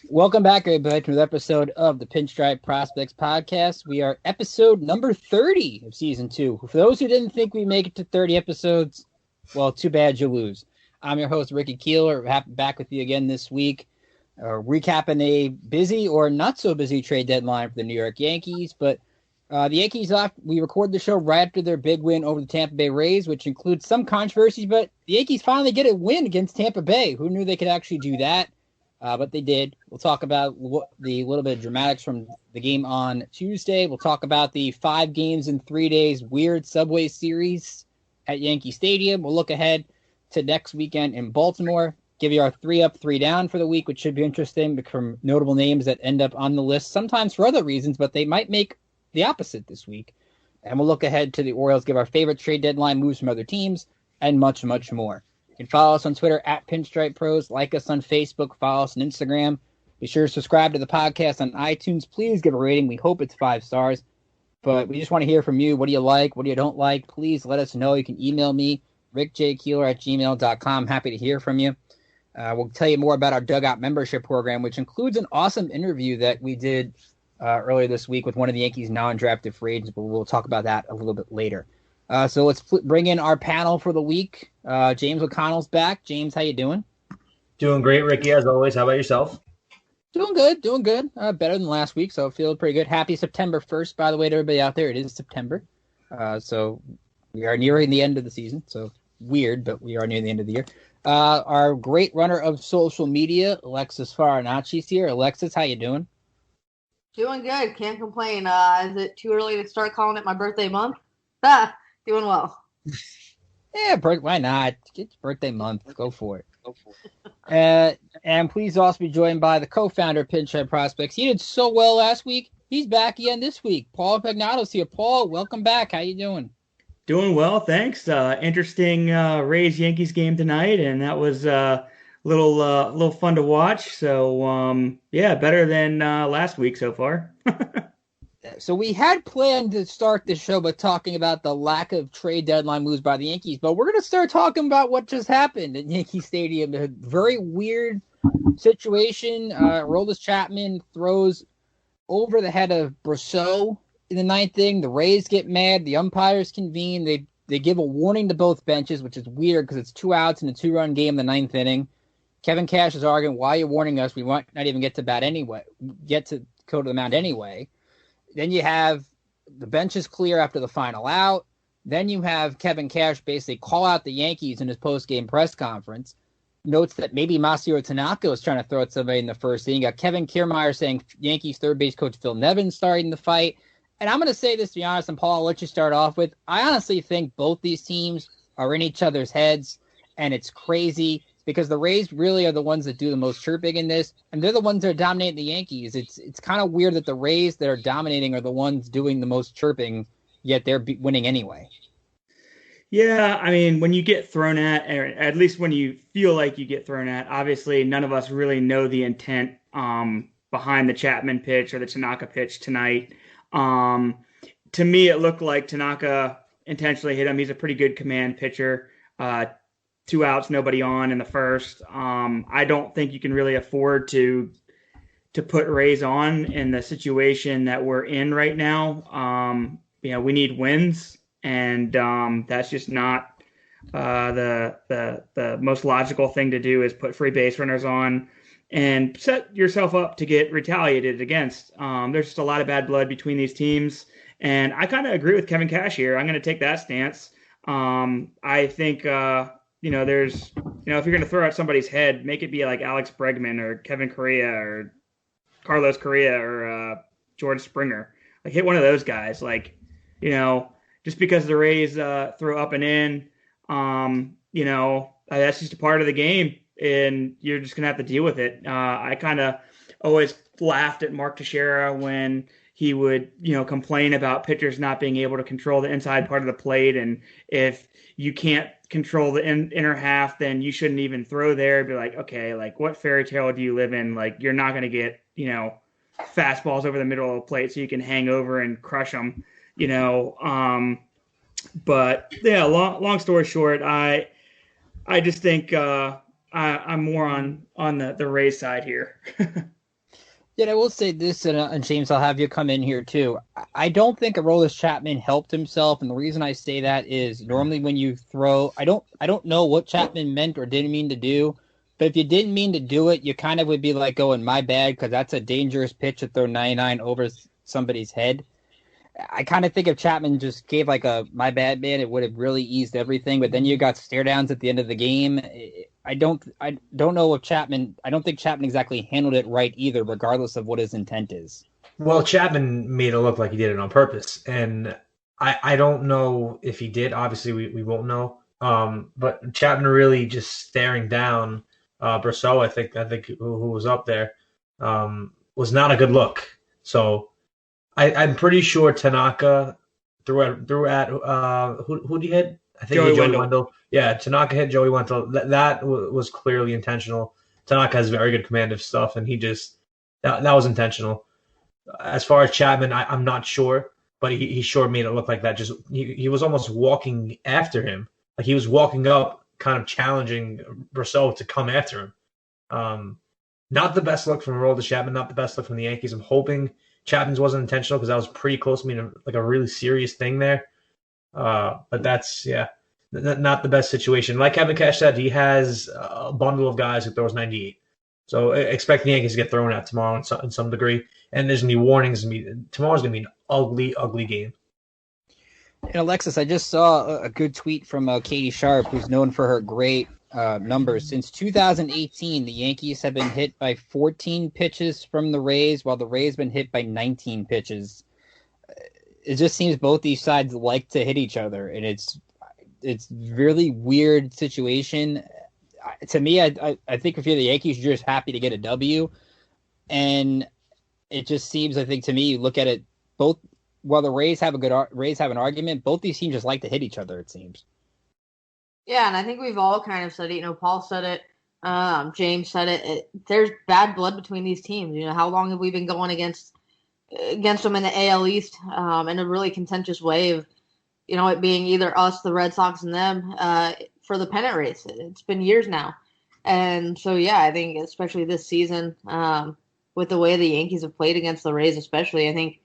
Welcome back, everybody, to another episode of the Pinstriped Prospects podcast. We are episode number 30 of season 2. For those who didn't think we make it to 30 episodes, well, too bad you lose. I'm your host, Ricky Keeler, back with you again this week, recapping a busy or not so busy trade deadline for the New York Yankees. But the Yankees, we record the show right after their big win over the Tampa Bay Rays, which includes some controversy, but the Yankees finally get a win against Tampa Bay. Who knew they could actually do that? But they did. We'll talk about the little bit of dramatics from the game on Tuesday. We'll talk about the 5 games in 3 days weird Subway series at Yankee Stadium. We'll look ahead to next weekend in Baltimore. Give you our 3 up, 3 down for the week, which should be interesting from notable names that end up on the list, sometimes for other reasons, but they might make the opposite this week. And we'll look ahead to the Orioles, give our favorite trade deadline moves from other teams, and much, much more. You can follow us on Twitter at Pinstripe Pros, like us on Facebook, follow us on Instagram. Be sure to subscribe to the podcast on iTunes. Please give a rating. We hope it's 5 stars. But we just want to hear from you. What do you like? What do you don't like? Please let us know. You can email me, rickjkeeler@gmail.com. Happy to hear from you. We'll tell you more about our Dugout membership program, which includes an awesome interview that we did earlier this week with one of the Yankees' non-drafted free agents, but we'll talk about that a little bit later. So let's bring in our panel for the week. James O'Connell's back. James, how you doing? Doing great, Ricky, as always. How about yourself? Doing good. Better than last week, so feeling pretty good. Happy September 1st, by the way, to everybody out there. It is September. So we are nearing the end of the season. So weird, but we are near the end of the year. Our great runner of social media, Alexis Farinacci's here. Alexis, how you doing? Doing good. Can't complain. Is it too early to start calling it my birthday month? Doing well. Yeah, why not? It's birthday month. Go for it. And please also be joined by the co-founder of Pinstriped Prospects. He did so well last week. He's back again this week. Paul Pagnato's here. Paul, welcome back. How you doing? Doing well, thanks. Interesting Rays-Yankees game tonight, and that was a little fun to watch. So, yeah, better than last week so far. So we had planned to start the show by talking about the lack of trade deadline moves by the Yankees, but we're going to start talking about what just happened at Yankee Stadium. A very weird situation. Aroldis Chapman throws over the head of Brosseau in the ninth inning. The Rays get mad. The umpires convene. They give a warning to both benches, which is weird because it's 2 outs in a 2-run game in the ninth inning. Kevin Cash is arguing, why are you warning us? We might not even get to bat anyway. Get to go to the mound anyway. Then you have the benches clear after the final out. Then you have Kevin Cash basically call out the Yankees in his post-game press conference. Notes that maybe Masahiro Tanaka was trying to throw at somebody in the first inning. You got Kevin Kiermaier saying Yankees third base coach Phil Nevin starting the fight. And I'm going to say this, to be honest, and Paul, I'll let you start off with. I honestly think both these teams are in each other's heads, and it's crazy because the Rays really are the ones that do the most chirping in this, and they're the ones that are dominating the Yankees. It's kind of weird that the Rays that are dominating are the ones doing the most chirping, yet they're winning anyway. Yeah, I mean, when you get thrown at, or at least when you feel like you get thrown at, obviously none of us really know the intent behind the Chapman pitch or the Tanaka pitch tonight. To me, it looked like Tanaka intentionally hit him. He's a pretty good command pitcher. 2 outs, nobody on in the first. I don't think you can really afford to put Rays on in the situation that we're in right now. We need wins, and that's just not the most logical thing to do is put free base runners on and set yourself up to get retaliated against. There's just a lot of bad blood between these teams, and I kind of agree with Kevin Cash here. I'm going to take that stance. I think there's, if you're going to throw at somebody's head, make it be like Alex Bregman or Kevin Correa or Carlos Correa or George Springer. Like, hit one of those guys. Just because the Rays throw up and in, that's just a part of the game, and you're just going to have to deal with it. I kind of always laughed at Mark Teixeira when he would, complain about pitchers not being able to control the inside part of the plate, and if you can't control the inner half, then you shouldn't even throw there. Be like, okay, like, what fairy tale do you live in? Like, you're not going to get, fastballs over the middle of the plate so you can hang over and crush them, But yeah, long story short, I just think I'm more on the Rays side here. Yeah, I will say this, and James, I'll have you come in here too. I don't think Aroldis Chapman helped himself, and the reason I say that is normally when you throw, I don't know what Chapman meant or didn't mean to do, but if you didn't mean to do it, you kind of would be like going, my bad, because that's a dangerous pitch to throw 99 over somebody's head. I kind of think if Chapman just gave like a my bad man, it would have really eased everything. But then you got stare downs at the end of the game. I don't know if Chapman. I don't think Chapman exactly handled it right either, regardless of what his intent is. Well, Chapman made it look like he did it on purpose, and I don't know if he did. Obviously, we won't know. But Chapman really just staring down Brosseau, I think who was up there, was not a good look. So I'm pretty sure Tanaka threw at who did he hit? I think Joey Joey Wendell. Wendell. Yeah, Tanaka hit Joey Wendell. That was clearly intentional. Tanaka has very good command of stuff, and he just that was intentional. As far as Chapman, I'm not sure, but he sure made it look like that. Just he was almost walking after him, like he was walking up, kind of challenging Brosseau to come after him. Not the best look from Aroldis Chapman, not the best look from the Yankees. I'm hoping Chapman's wasn't intentional because that was pretty close to being like a really serious thing there. But that's not the best situation. Like Kevin Cash said, he has a bundle of guys who throws 98. So expect the Yankees to get thrown out tomorrow in some degree. And there's gonna be warnings. Tomorrow's gonna be an ugly, ugly game. And Alexis, I just saw a good tweet from Katie Sharp, who's known for her great numbers. Since 2018, the Yankees have been hit by 14 pitches from the Rays, while the Rays have been hit by 19 pitches. It just seems both these sides like to hit each other, and it's really weird situation. To me, I think if you're the Yankees, you're just happy to get a W, and it just seems, I think, to me, you look at it both. While the Rays have an argument, both these teams just like to hit each other. It seems. Yeah, and I think we've all kind of said it. Paul said it. James said it. There's bad blood between these teams. How long have we been going against them in the AL East in a really contentious way of, it being either us, the Red Sox, and them for the pennant race. It's been years now. And so, yeah, I think especially this season with the way the Yankees have played against the Rays especially, I think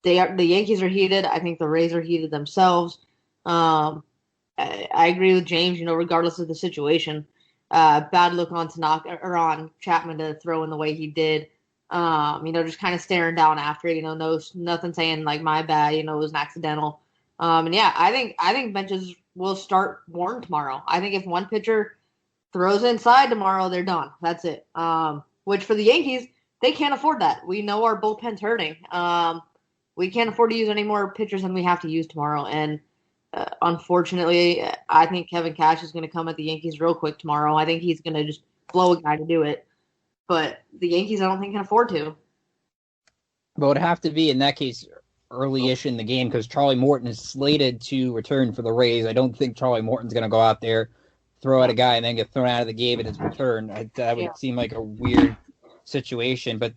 the Yankees are heated. I think the Rays are heated themselves. I agree with James, regardless of the situation. Bad look on Tanaka or on Chapman to throw in the way he did. Just kind of staring down after it, nothing saying like my bad, it was an accidental. And yeah, I think benches will start worn tomorrow. I think if one pitcher throws inside tomorrow, they're done. That's it. Which for the Yankees, they can't afford that. We know our bullpen's hurting. We can't afford to use any more pitchers than we have to use tomorrow. And unfortunately, I think Kevin Cash is going to come at the Yankees real quick tomorrow. I think he's going to just blow a guy to do it. But the Yankees, I don't think, can afford to. But it would have to be, in that case, early-ish in the game because Charlie Morton is slated to return for the Rays. I don't think Charlie Morton's going to go out there, throw at a guy, and then get thrown out of the game at his return. That would seem like a weird situation. But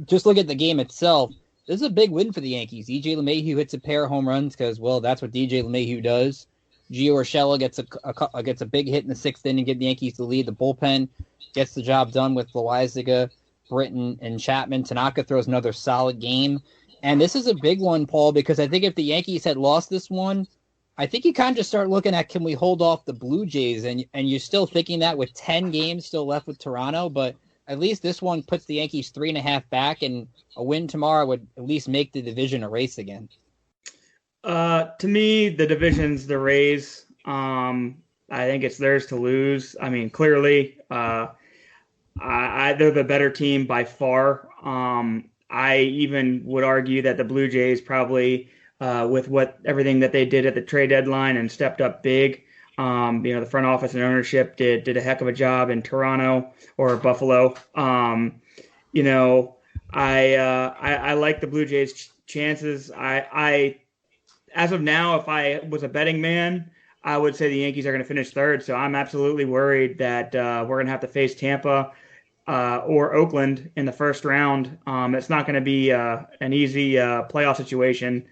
just look at the game itself. This is a big win for the Yankees. DJ LeMahieu hits a pair of home runs because, well, that's what DJ LeMahieu does. Gio Urshela gets a big hit in the sixth inning, get the Yankees to lead. The bullpen gets the job done with Loaizaga, Britton, and Chapman. Tanaka throws another solid game. And this is a big one, Paul, because I think if the Yankees had lost this one, I think you kind of just start looking at, can we hold off the Blue Jays? And you're still thinking that with 10 games still left with Toronto, but at least this one puts the Yankees 3.5 back, and a win tomorrow would at least make the division a race again. To me, the division's the Rays. I think it's theirs to lose. I mean, clearly, they're the better team by far. I even would argue that the Blue Jays probably, with everything that they did at the trade deadline and stepped up big, the front office and ownership did a heck of a job in Toronto or Buffalo. I like the Blue Jays' chances. I as of now, if I was a betting man, I would say the Yankees are going to finish third. So I'm absolutely worried that we're going to have to face Tampa or Oakland in the first round. It's not going to be an easy playoff situation.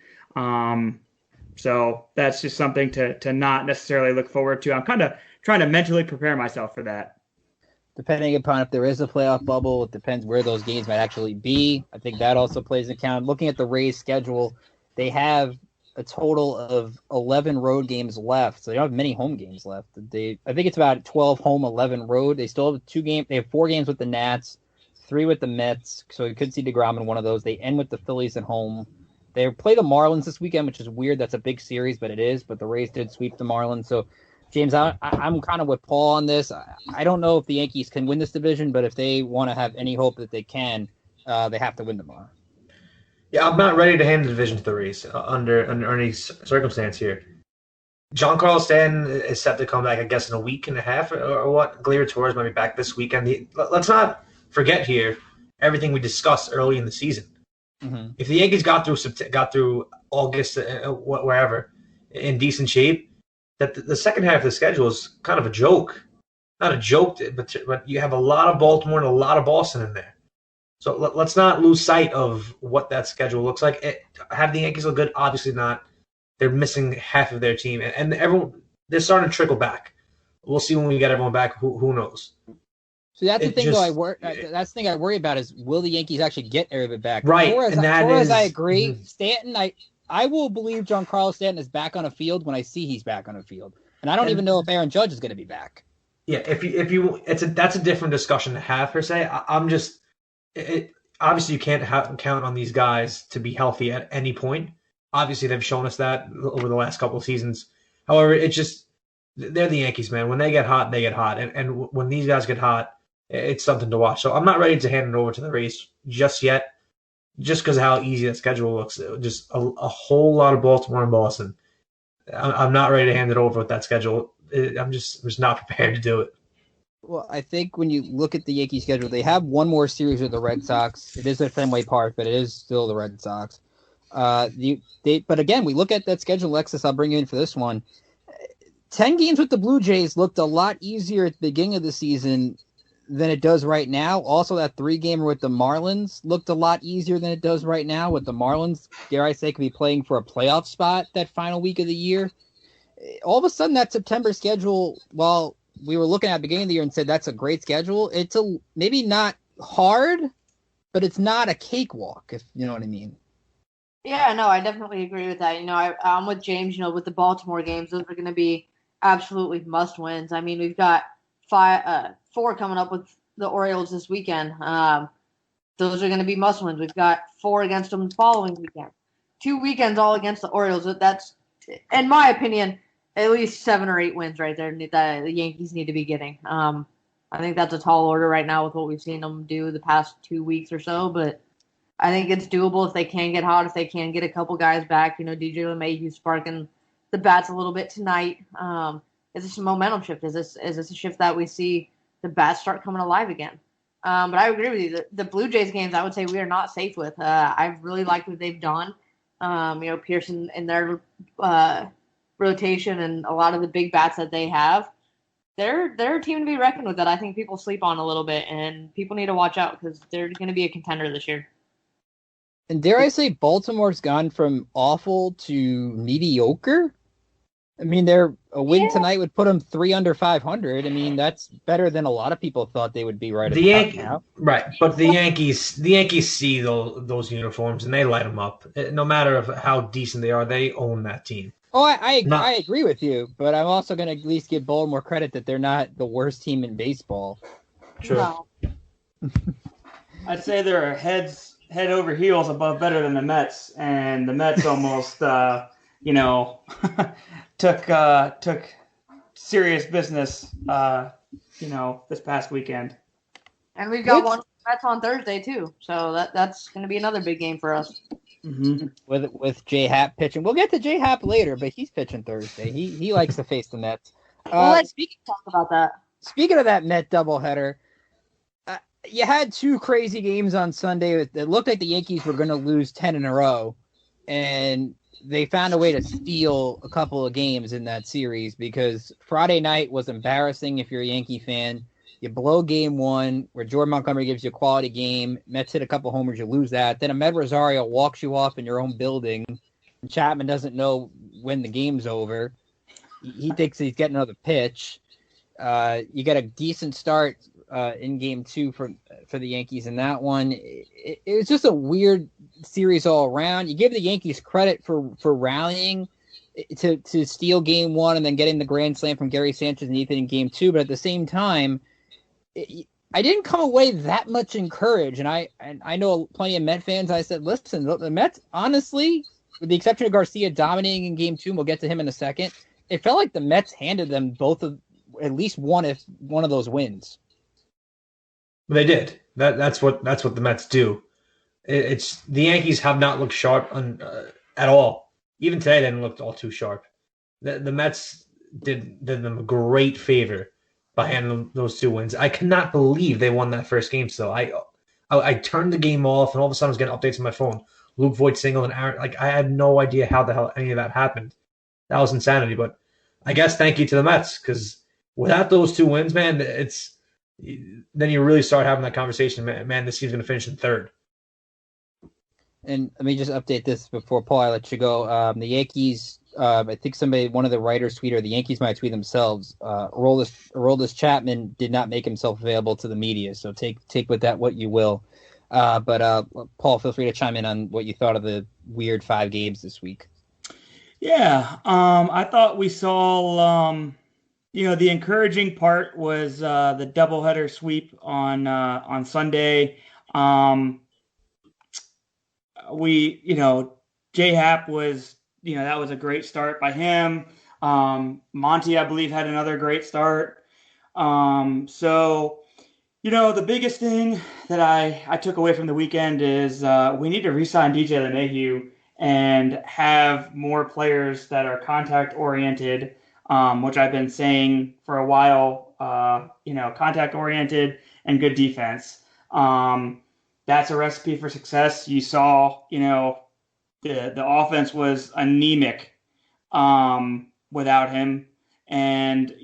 So that's just something to not necessarily look forward to. I'm kind of trying to mentally prepare myself for that. depending upon if there is a playoff bubble, it depends where those games might actually be. I think that also plays into account. Looking at the Rays' schedule, they have a total of 11 road games left, so they don't have many home games left. I think it's about 12 home, 11 road. They still have 2 games. They have 4 games with the Nats, 3 with the Mets, so you could see DeGrom in one of those. They end with the Phillies at home. They play the Marlins this weekend, which is weird. That's a big series, but it is. But the Rays did sweep the Marlins, so James, I'm kind of with Paul on this. I don't know if the Yankees can win this division, but if they want to have any hope that they can, they have to win tomorrow. Yeah, I'm not ready to hand the division to the Rays under any circumstance here. Giancarlo Stanton is set to come back, I guess, in a week and a half or what. Gleyber Torres might be back this weekend. Let's not forget here everything we discussed early in the season. Mm-hmm. If the Yankees got through August, wherever, in decent shape, that the second half of the schedule is kind of a joke. Not a joke, but you have a lot of Baltimore and a lot of Boston in there. So let's not lose sight of what that schedule looks like. Have the Yankees look good? Obviously not. They're missing half of their team, and everyone they're starting to trickle back. We'll see when we get everyone back. Who knows? So that's the thing, that's the thing I worry about is will the Yankees actually get everybody back? Right, Torres, I agree. Mm-hmm. Stanton, I will believe Giancarlo Stanton is back on a field when I see he's back on a field, and I don't even know if Aaron Judge is going to be back. Yeah, that's a different discussion to have per se. Obviously you can't count on these guys to be healthy at any point. Obviously they've shown us that over the last couple of seasons. However, they're the Yankees, man. When they get hot, they get hot, and when these guys get hot, it's something to watch. So I'm not ready to hand it over to the Rays just yet, just because of how easy that schedule looks. Just a whole lot of Baltimore and Boston. I'm not ready to hand it over with that schedule. I'm just not prepared to do it. Well, I think when you look at the Yankees schedule, they have one more series with the Red Sox. It is at Fenway Park, but it is still the Red Sox. But again, we look at that schedule, Alexis. I'll bring you in for this one. 10 games with the Blue Jays looked a lot easier at the beginning of the season than it does right now. Also, that 3-gamer with the Marlins looked a lot easier than it does right now. With the Marlins, dare I say, could be playing for a playoff spot that final week of the year. All of a sudden, that September schedule, while we were looking at the beginning of the year and said that's a great schedule, it's maybe not hard, but it's not a cakewalk, if you know what I mean. Yeah, no, I definitely agree with that. I'm with James. With the Baltimore games, those are going to be absolutely must wins. I mean, we've got 4 coming up with the Orioles this weekend. Those are going to be must wins. We've got 4 against them the following weekend. 2 weekends all against the Orioles. That's, in my opinion, at least 7 or 8 wins right there that the Yankees need to be getting. I think that's a tall order right now with what we've seen them do the past 2 weeks or so, but I think it's doable if they can get hot, if they can get a couple guys back. DJ LeMahieu sparking the bats a little bit tonight. Is this a momentum shift? Is this a shift that we see the bats start coming alive again? But I agree with you. The Blue Jays games, I would say we are not safe with. I really like what they've done. Pearson in their rotation and a lot of the big bats that they have. They're a team to be reckoned with that I think people sleep on a little bit, and people need to watch out because they're going to be a contender this year. And dare I say Baltimore's gone from awful to mediocre? I mean, a win tonight would put them 3 under 500. I mean, that's better than a lot of people thought they would be right now. Right, but the Yankees see those uniforms and they light them up. No matter how decent they are, they own that team. Oh, I agree with you, but I'm also going to at least give Baltimore credit that they're not the worst team in baseball. Sure. No. I'd say they're head over heels above better than the Mets, and the Mets almost, took serious business, this past weekend. And we've got one Mets on Thursday too, so that's going to be another big game for us. Mm-hmm. With J Happ pitching, we'll get to J Happ later, but he's pitching Thursday. He likes to face the Mets. Let's talk about that. Speaking of that Met doubleheader. You had 2 crazy games on Sunday. It looked like the Yankees were going to lose 10 in a row, and they found a way to steal a couple of games in that series because Friday night was embarrassing if you're a Yankee fan. You blow game 1 where Jordan Montgomery gives you a quality game. Mets hit a couple homers, you lose that. Then Ahmed Rosario walks you off in your own building, and Chapman doesn't know when the game's over. He thinks he's getting another pitch. You get a decent start in Game 2 for the Yankees in that one. It was just a weird series all around. You give the Yankees credit for rallying to steal Game 1 and then getting the grand slam from Gary Sanchez and Ethan in Game 2, but at the same time, I didn't come away that much encouraged. And I know plenty of Met fans. I said, listen, the Mets, honestly, with the exception of Garcia dominating in Game 2, and we'll get to him in a second, it felt like the Mets handed them both of at least one of those wins. They did. That's what the Mets do. It's the Yankees have not looked sharp at all. Even today, they didn't look all too sharp. The Mets did them a great favor by handing those 2 wins. I cannot believe they won that first game. So I turned the game off, and all of a sudden I was getting updates on my phone. Luke Voigt single and Aaron. I had no idea how the hell any of that happened. That was insanity. But I guess thank you to the Mets, because without those 2 wins, man, then you really start having that conversation. Man, this team's going to finish in 3rd. And let me just update this before, Paul, I let you go. The Yankees, I think one of the writers tweeted, or the Yankees might tweet themselves, Aroldis Chapman did not make himself available to the media, so take with that what you will. But Paul, feel free to chime in on what you thought of the weird 5 games this week. Yeah, I thought we saw, the encouraging part was the doubleheader sweep on Sunday. J-Hap was, that was a great start by him. Monty, I believe, had another great start. The biggest thing that I took away from the weekend is we need to re-sign DJ LeMahieu and have more players that are contact-oriented, which I've been saying for a while, contact-oriented and good defense. That's a recipe for success. You saw, the offense was anemic without him. And,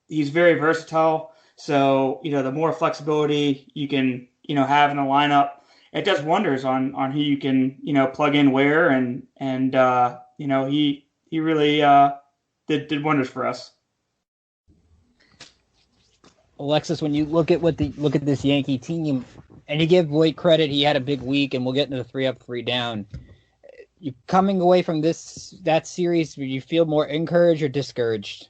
he's very versatile. So, the more flexibility you can, have in the lineup, it does wonders on who you can, plug in where. And he really did wonders for us. Alexis, when you look at this Yankee team, and you give Voigt credit, he had a big week, and we'll get into the 3 up, 3 down. You coming away from that series, do you feel more encouraged or discouraged?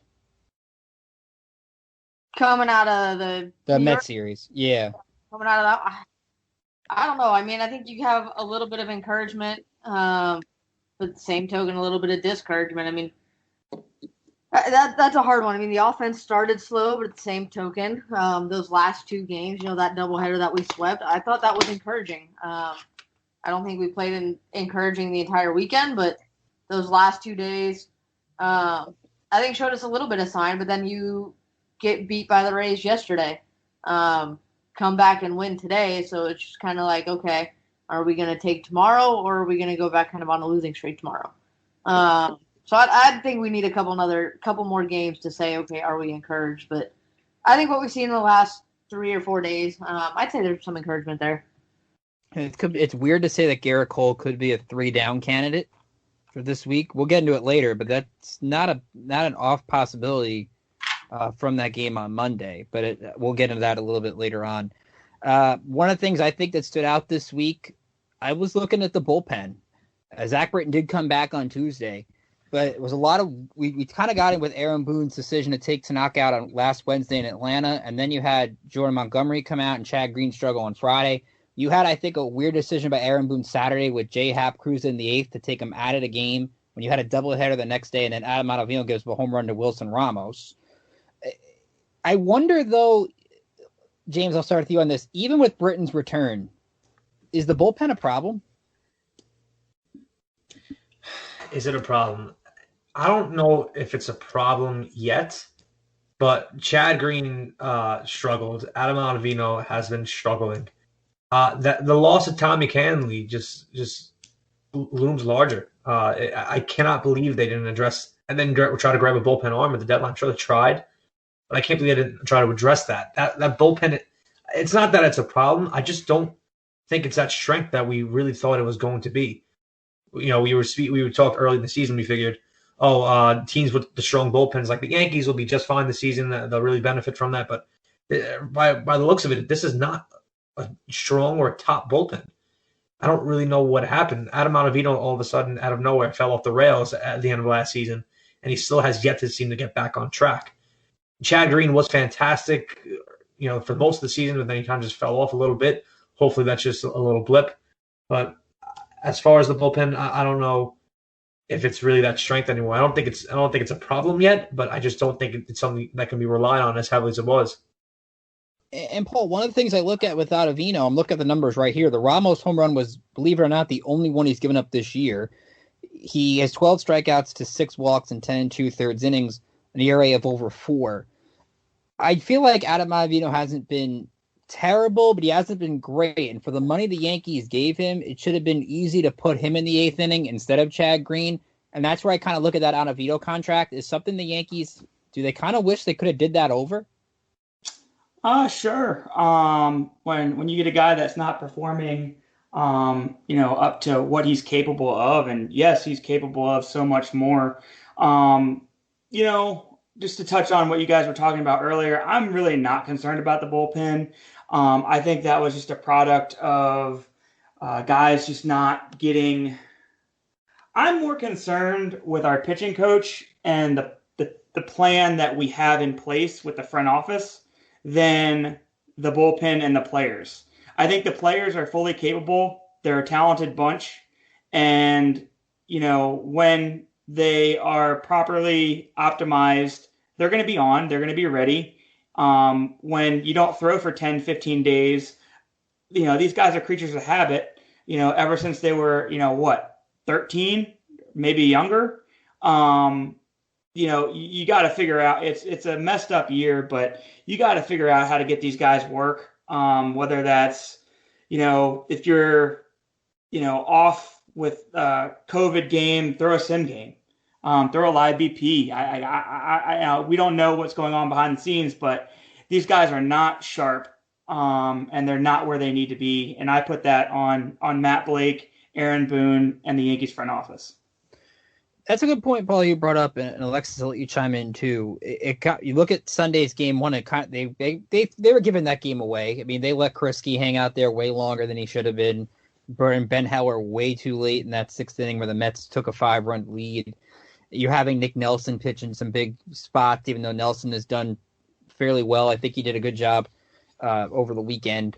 Coming out of the Met series, yeah. Coming out of that, I don't know. I mean, I think you have a little bit of encouragement, but the same token, a little bit of discouragement. I mean, that's a hard one. I mean, the offense started slow, but at the same token, those last 2 games, that doubleheader that we swept, I thought that was encouraging. I don't think we played encouraging the entire weekend, but those last 2 days, I think showed us a little bit of sign. But then you get beat by the Rays yesterday, come back and win today. So it's just kind of like, okay, are we going to take tomorrow, or are we going to go back kind of on a losing streak tomorrow? So I think we need a couple more games to say, okay, are we encouraged? But I think what we've seen in the last 3 or 4 days, I'd say there's some encouragement there. It's weird to say that Garrett Cole could be a 3-down candidate for this week. We'll get into it later, but that's not an off possibility from that game on Monday. But we'll get into that a little bit later on. One of the things I think that stood out this week, I was looking at the bullpen. Zach Britton did come back on Tuesday. But it was a lot of we kind of got it with Aaron Boone's decision to take Tanaka out on last Wednesday in Atlanta, and then you had Jordan Montgomery come out and Chad Green struggle on Friday. You had, I think, a weird decision by Aaron Boone Saturday with J-Hap cruising in the 8th to take him out of the game when you had a doubleheader the next day, and then Adam Ottavino gives a home run to Wilson Ramos. I wonder, though, James, I'll start with you on this. Even with Britton's return, is the bullpen a problem? Is it a problem? I don't know if it's a problem yet, but Chad Green struggled. Adam Ottavino has been struggling. The loss of Tommy Canley just looms larger. I cannot believe they didn't address and then try to grab a bullpen arm at the deadline. I'm sure they tried, but I can't believe they didn't try to address that. That bullpen, it's not that it's a problem. I just don't think it's that strength that we really thought it was going to be. We would talk early in the season. We figured, teams with the strong bullpens like the Yankees will be just fine this season. They'll really benefit from that. But By the looks of it, this is not a strong or a top bullpen. I don't really know what happened. Adam Ottavino all of a sudden, out of nowhere, fell off the rails at the end of last season, and he still has yet to seem to get back on track. Chad Green was fantastic, for most of the season, but then he kind of just fell off a little bit. Hopefully that's just a little blip. But as far as the bullpen, I don't know if it's really that strength anymore. I don't think it's a problem yet, but I just don't think it's something that can be relied on as heavily as it was. And Paul, one of the things I look at with Ottavino, I'm looking at the numbers right here. The Ramos home run was, believe it or not, the only one he's given up this year. He has 12 strikeouts to 6 walks in 10 2/3 innings, an ERA of over 4. I feel like Adam Ottavino hasn't been terrible, but he hasn't been great. And for the money the Yankees gave him, it should have been easy to put him in the 8th inning instead of Chad Green. And that's where I kind of look at that Ottavino contract. Is something the Yankees, do they kind of wish they could have did that over? Sure. When you get a guy that's not performing, up to what he's capable of, and yes, he's capable of so much more. Just to touch on what you guys were talking about earlier, I'm really not concerned about the bullpen. I think that was just a product of guys just not getting. I'm more concerned with our pitching coach and the plan that we have in place with the front office than the bullpen and the players. I think the players are fully capable. They're a talented bunch. And, when they are properly optimized, they're going to be on. They're going to be ready. When you don't throw for 10, 15 days, these guys are creatures of habit, ever since they were, 13, maybe younger. You got to figure out, it's a messed up year, but you got to figure out how to get these guys work. Whether that's, if you're, off with COVID game, throw a sim game, throw a live BP. We don't know what's going on behind the scenes, but these guys are not sharp, and they're not where they need to be. And I put that on Matt Blake, Aaron Boone, and the Yankees front office. That's a good point, Paul. You brought up, and Alexis, I'll let you chime in too. You look at Sunday's game one. They were giving that game away. I mean, they let Krisky hang out there way longer than he should have been. Burning Ben Heller way too late in that 6th inning where the Mets took a 5-run lead. You're having Nick Nelson pitch in some big spots, even though Nelson has done fairly well. I think he did a good job over the weekend.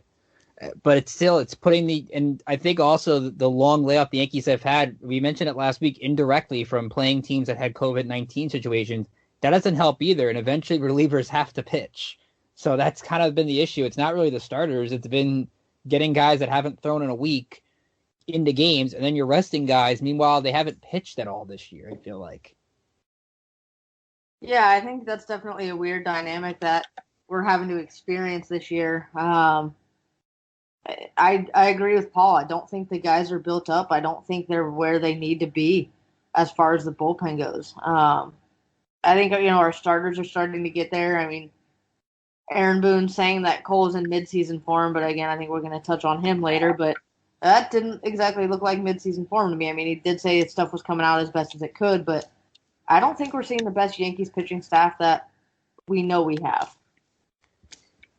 But it's putting and I think also the long layoff the Yankees have had, we mentioned it last week, indirectly from playing teams that had COVID-19 situations. That doesn't help either, and eventually relievers have to pitch. So that's kind of been the issue. It's not really the starters. It's been getting guys that haven't thrown in a week into games, and then you're resting guys. Meanwhile, they haven't pitched at all this year, I feel like. Yeah, I think that's definitely a weird dynamic that we're having to experience this year. I agree with Paul. I don't think the guys are built up. I don't think they're where they need to be as far as the bullpen goes. I think, our starters are starting to get there. I mean, Aaron Boone saying that Cole's in midseason form, but again, I think we're going to touch on him later. But that didn't exactly look like midseason form to me. I mean, he did say his stuff was coming out as best as it could, but I don't think we're seeing the best Yankees pitching staff that we know we have.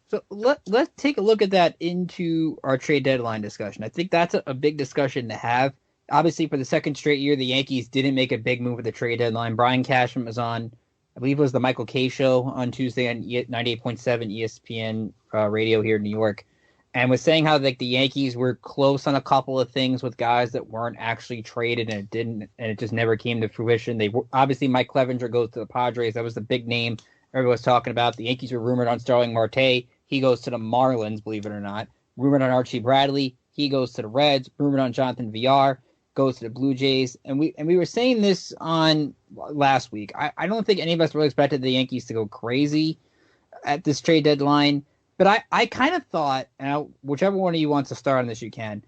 So let's take a look at that into our trade deadline discussion. I think that's a big discussion to have. Obviously, for the second straight year, the Yankees didn't make a big move at the trade deadline. Brian Cashman was on, I believe it was the Michael Kay show on Tuesday on 98.7 ESPN radio here in New York, and was saying how the Yankees were close on a couple of things with guys that weren't actually traded, and it just never came to fruition. Obviously, Mike Clevenger goes to the Padres. That was the big name everyone was talking about. The Yankees were rumored on Starling Marte. He goes to the Marlins, believe it or not. Rumored on Archie Bradley. He goes to the Reds. Rumored on Jonathan Villar. Goes to the Blue Jays. And we were saying this on last week. I don't think any of us really expected the Yankees to go crazy at this trade deadline. But I kind of thought, and whichever one of you wants to start on this, you can.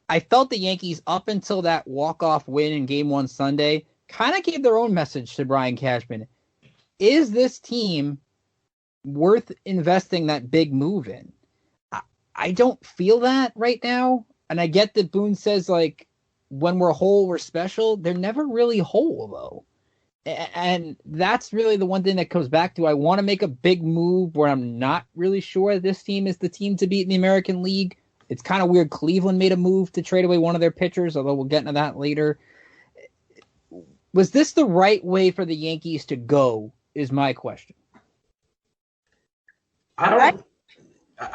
I felt the Yankees, up until that walk-off win in Game 1 Sunday, kind of gave their own message to Brian Cashman. Is this team worth investing that big move in? I don't feel that right now. And I get that Boone says, when we're whole, we're special. They're never really whole, though. And that's really the one thing that comes back to I want to make a big move where I'm not really sure this team is the team to beat in the American League. It's kind of weird. Cleveland made a move to trade away one of their pitchers, although we'll get into that later. Was this the right way for the Yankees to go, is my question. I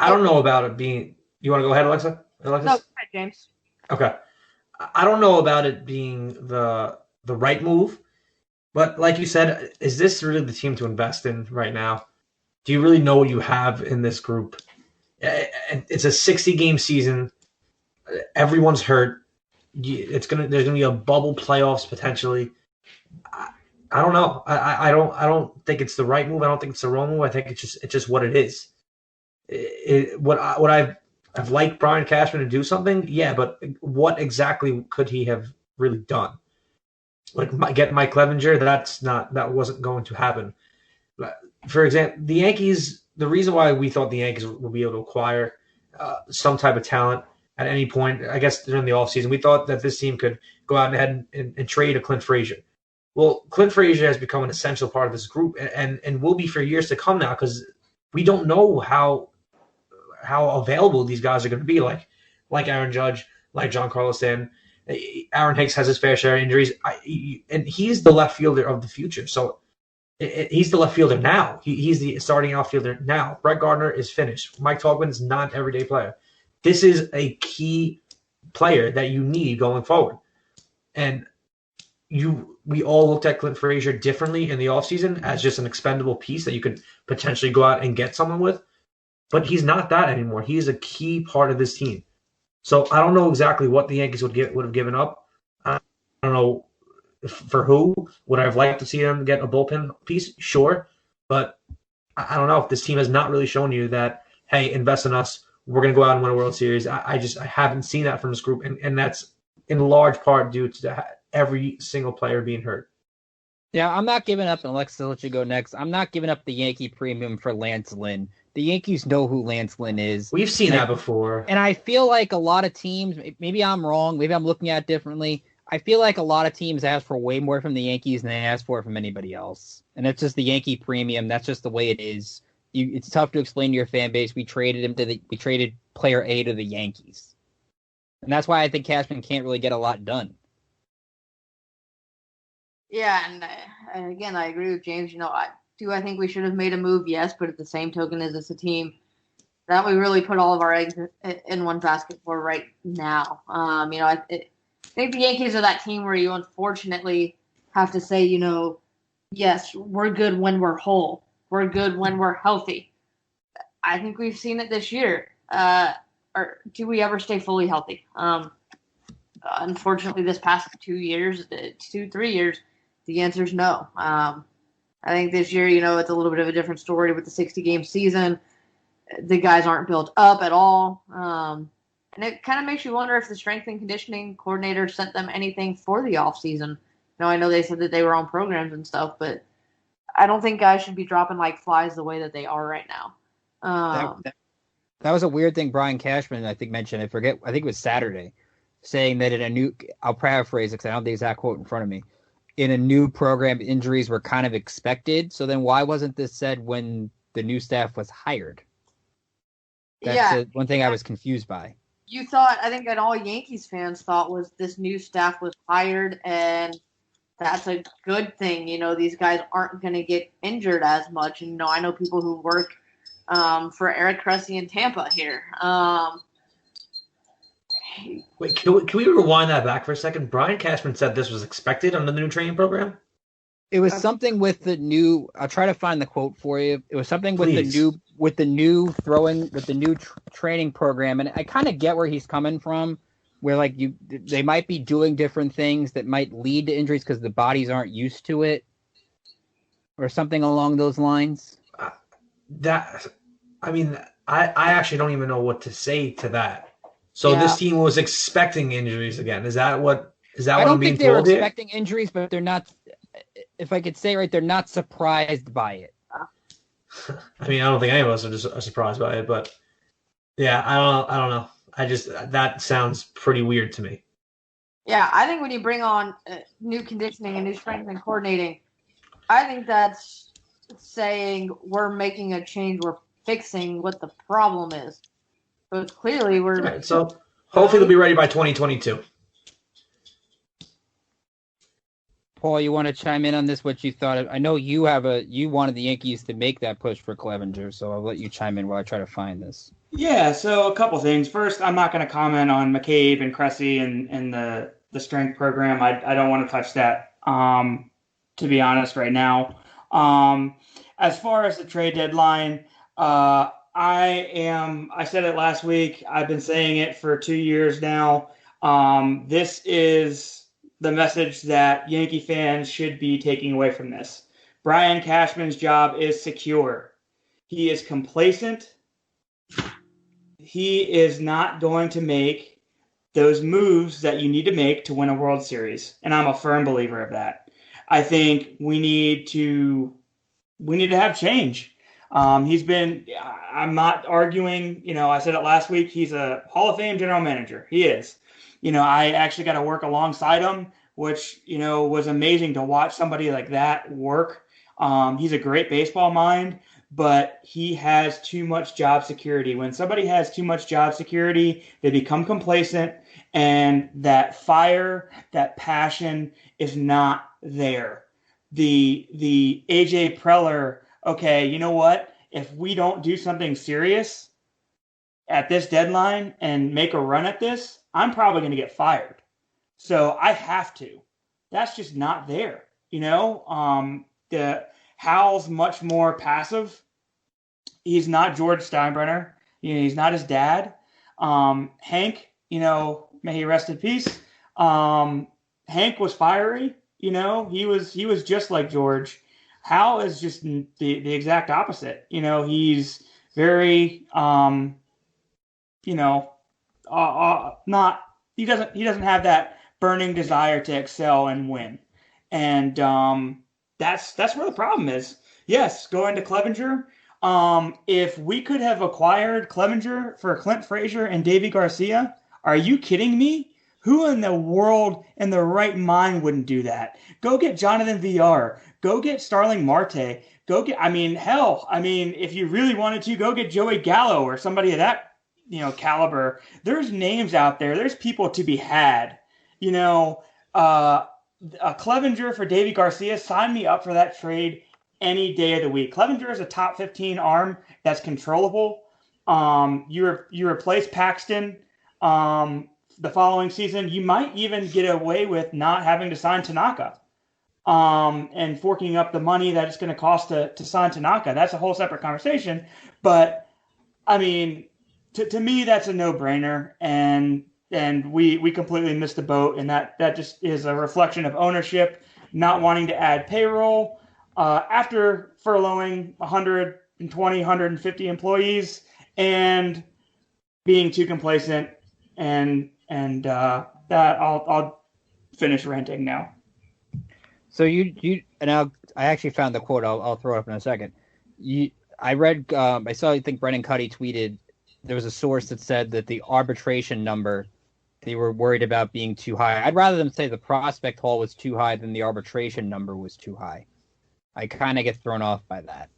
don't know about it being – you want to go ahead, Alexa? No, go ahead, James. Okay. I don't know about it being the right move. But like you said, is this really the team to invest in right now? Do you really know what you have in this group? It's a 60-game season. Everyone's hurt. There's gonna be a bubble playoffs potentially. I don't know. I don't think it's the right move. I don't think it's the wrong move. I think it's just what it is. I've liked Brian Cashman to do something, yeah, but what exactly could he have really done? Like get Mike Clevenger, that wasn't going to happen. For example, the Yankees. The reason why we thought the Yankees would be able to acquire some type of talent at any point, I guess during the offseason, we thought that this team could go out ahead and trade a Clint Frazier. Well, Clint Frazier has become an essential part of this group, and will be for years to come now because we don't know how available these guys are going to be. Like Aaron Judge, like Giancarlo Stanton. Aaron Hicks has his fair share of injuries, and he's the left fielder of the future. So he's the left fielder now. He's the starting outfielder now. Brett Gardner is finished. Mike Togman is not an everyday player. This is a key player that you need going forward. And we all looked at Clint Frazier differently in the offseason as just an expendable piece that you could potentially go out and get someone with. But he's not that anymore. He is a key part of this team. So I don't know exactly what the Yankees would have given up. I don't know for who. Would I have liked to see them get a bullpen piece? Sure. But I don't know if this team has not really shown you that, hey, invest in us. We're going to go out and win a World Series. I haven't seen that from this group. And that's in large part due to every single player being hurt. Yeah, I'm not giving up, and Alexa, I'll let you go next. I'm not giving up the Yankee premium for Lance Lynn. The Yankees know who Lance Lynn is. We've seen that before. And I feel like a lot of teams, maybe I'm wrong, maybe I'm looking at it differently. I feel like a lot of teams ask for way more from the Yankees than they ask for from anybody else. And it's just the Yankee premium. That's just the way it is. It's tough to explain to your fan base. We traded player A to the Yankees. And that's why I think Cashman can't really get a lot done. Yeah, and again, I agree with James. I think we should have made a move? Yes, but at the same token, is this a team that we really put all of our eggs in one basket for right now? I think the Yankees are that team where you unfortunately have to say, yes, we're good when we're whole. We're good when we're healthy. I think we've seen it this year. Or do we ever stay fully healthy? Unfortunately, this past 3 years, the answer is no. I think this year, it's a little bit of a different story with the 60-game season. The guys aren't built up at all. And it kind of makes you wonder if the strength and conditioning coordinator sent them anything for the offseason. I know they said that they were on programs and stuff, but I don't think guys should be dropping like flies the way that they are right now. That was a weird thing Brian Cashman, I think, mentioned. I think it was Saturday, saying that in a new, I'll paraphrase it because I don't have the exact quote in front of me, in a new program, injuries were kind of expected. So then why wasn't this said when the new staff was hired? That's one thing I was confused by. You thought, I think that all Yankees fans thought was this new staff was hired, and that's a good thing. These guys aren't going to get injured as much. And, I know people who work for Eric Cressy in Tampa here. Wait, can we rewind that back for a second? Brian Cashman said this was expected under the new training program? It was something with the new. I'll try to find the quote for you. It was something with Please. the new training program, and I kind of get where he's coming from. Where they might be doing different things that might lead to injuries because the bodies aren't used to it, or something along those lines. I actually don't even know what to say to that. So This team was expecting injuries again. Is that what I'm being told here? I don't think they were expecting injuries, but they're not. If I could say right, they're not surprised by it. I don't think any of us are surprised by it, but yeah, I don't know. That sounds pretty weird to me. Yeah, I think when you bring on new conditioning and new strength and coordinating, I think that's saying we're making a change, we're fixing what the problem is. But clearly we're... All right, so hopefully they'll be ready by 2022. Paul, you want to chime in on this? What you thought of? I know you wanted the Yankees to make that push for Clevenger, so I'll let you chime in while I try to find this. Yeah, so a couple things. First, I'm not going to comment on McCabe and Cressy and the strength program. I don't want to touch that, to be honest, right now. As far as the trade deadline, I said it last week. I've been saying it for 2 years now. This is the message that Yankee fans should be taking away from this. Brian Cashman's job is secure. He is complacent. He is not going to make those moves that you need to make to win a World Series. And I'm a firm believer of that. I think we need to have change. I'm not arguing, I said it last week, he's a Hall of Fame general manager. He is. I actually got to work alongside him, which, was amazing to watch somebody like that work. He's a great baseball mind, but he has too much job security. When somebody has too much job security, they become complacent, and that fire, that passion is not there. The AJ Preller, okay, you know what? If we don't do something serious at this deadline and make a run at this, I'm probably going to get fired. So I have to. That's just not there. The Hal's much more passive. He's not George Steinbrenner. He's not his dad. Hank, may he rest in peace. Hank was fiery. He was just like George. Hal is just the exact opposite. He's very not. He doesn't have that burning desire to excel and win, and that's where the problem is. Yes, going to Clevenger. If we could have acquired Clevenger for Clint Frazier and Davy Garcia, are you kidding me? Who in the world in their right mind wouldn't do that? Go get Jonathan VR. Go get Starling Marte. If you really wanted to, go get Joey Gallo or somebody of that, caliber. There's names out there. There's people to be had. A Clevenger for Davy Garcia, sign me up for that trade any day of the week. Clevenger is a top 15 arm that's controllable. You replace Paxton the following season. You might even get away with not having to sign Tanaka and forking up the money that it's going to cost to sign Tanaka. That's a whole separate conversation. But, to me, that's a no-brainer. And we completely missed the boat. And that just is a reflection of ownership not wanting to add payroll. After furloughing 120, 150 employees and being too complacent, and that I'll finish ranting now. So I actually found the quote. I'll throw it up in a second. I saw. I think Brennan Cuddy tweeted. There was a source that said that the arbitration number they were worried about being too high. I'd rather them say the prospect haul was too high than the arbitration number was too high. I kind of get thrown off by that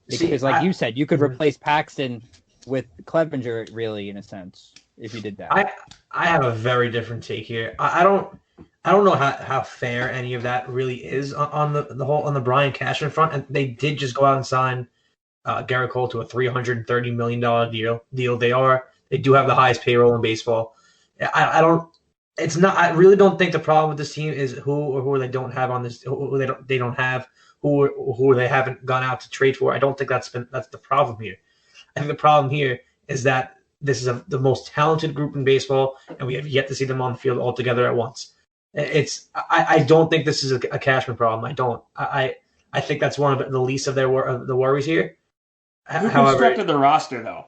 because, you said, you could replace Paxton with Clevenger, really, in a sense, if you did that. I have a very different take here. I don't know how fair any of that really is on the Brian Cashman front. And they did just go out and sign Garrett Cole to a $330 million deal. They do have the highest payroll in baseball. I really don't think the problem with this team is who they don't have on this, who they don't have, who they haven't gone out to trade for. I don't think that's the problem here. I think the problem here is that this is the most talented group in baseball, and we have yet to see them on the field all together at once. I don't think this is a Cashman problem. I don't. I think that's one of the least of the worries here. Who constructed the roster, though?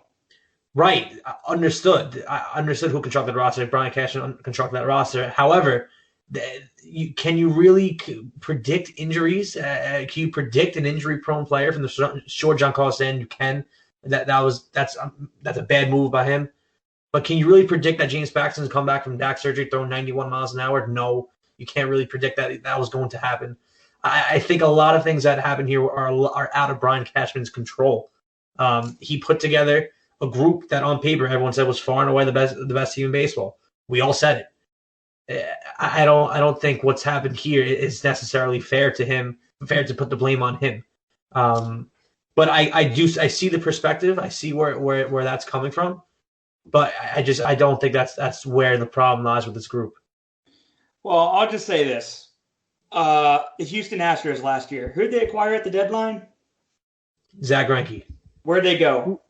Right. Understood. I understood who constructed the roster. Brian Cashman constructed that roster. However, can you really predict injuries? Can you predict an injury-prone player from the short Giancarlo Stanton? You can. That's a bad move by him. But can you really predict that James Paxton's come back from back surgery throwing 91 miles an hour? No, you can't really predict that was going to happen. I think a lot of things that happen here are out of Brian Cashman's control. He put together a group that on paper everyone said was far and away the best team in baseball. We all said it. I don't think what's happened here is necessarily fair to put the blame on him. But I see the perspective. I see where that's coming from. But I don't think that's where the problem lies with this group. Well, I'll just say this. The Houston Astros last year, who did they acquire at the deadline? Zach Greinke. Where'd they go?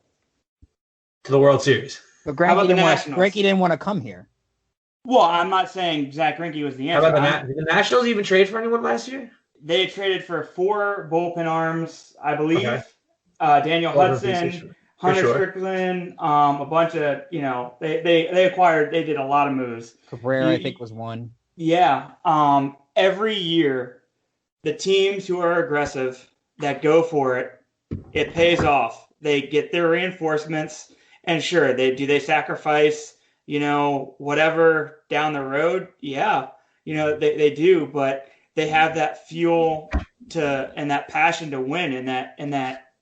To the World Series. But Greinke didn't want to come here. Well, I'm not saying Zach Greinke was the answer. How about did the Nationals even trade for anyone last year? They traded for 4 bullpen arms, I believe. Okay. Daniel Hudson, Hunter Strickland, a bunch of, they acquired, they did a lot of moves. Cabrera, I think, was one. Yeah. Every year, the teams who are aggressive that go for it, it pays off. They get their reinforcements, and sure, they sacrifice, whatever down the road. Yeah, they do, but they have that fuel and that passion to win, and that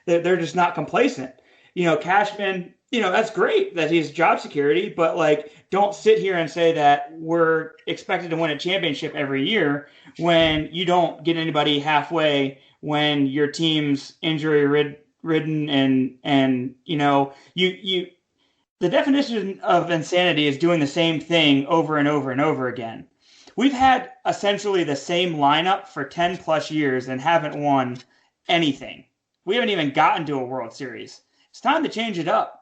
they're just not complacent. Cashman, that's great that he's job security, but don't sit here and say that we're expected to win a championship every year when you don't get anybody halfway, when your team's injury ridden and you the definition of insanity is doing the same thing over and over and over again. We've had essentially the same lineup for 10 plus years and haven't won anything. We haven't even gotten to a World Series. It's time to change it up.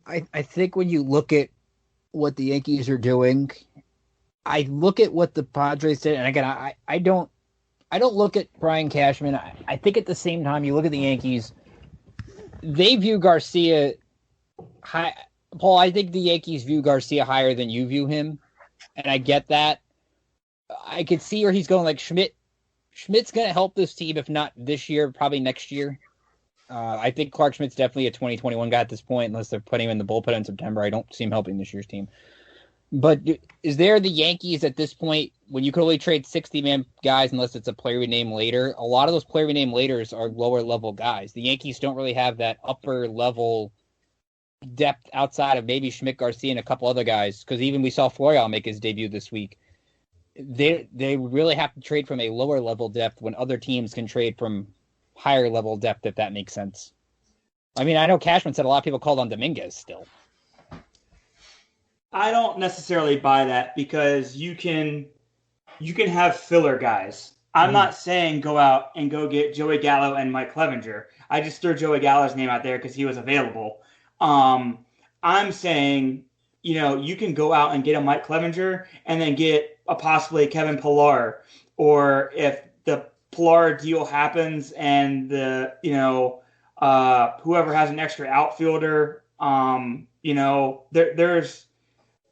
I think when you look at what the Yankees are doing, I look at what the Padres did, and again, I don't look at Brian Cashman. I think at the same time, you look at the Yankees, they view Garcia high. Paul, I think the Yankees view Garcia higher than you view him, and I get that. I could see where he's going. Like Schmidt's going to help this team, if not this year, probably next year. I think Clark Schmidt's definitely a 2021 guy at this point, unless they're putting him in the bullpen in September. I don't see him helping this year's team. But is there the Yankees at this point, when you could only trade 60-man guys unless it's a player we name later? A lot of those player we name laters are lower-level guys. The Yankees don't really have that upper-level depth outside of maybe Schmidt, Garcia, and a couple other guys, because even we saw Florial make his debut this week. They really have to trade from a lower-level depth when other teams can trade from higher-level depth, if that makes sense. I mean, I know Cashman said a lot of people called on Dominguez still. I don't necessarily buy that because you can have filler guys. I'm not saying go out and go get Joey Gallo and Mike Clevenger. I just threw Joey Gallo's name out there because he was available. I'm saying, you can go out and get a Mike Clevenger and then get possibly Kevin Pillar, or if the Pillar deal happens and the whoever has an extra outfielder, there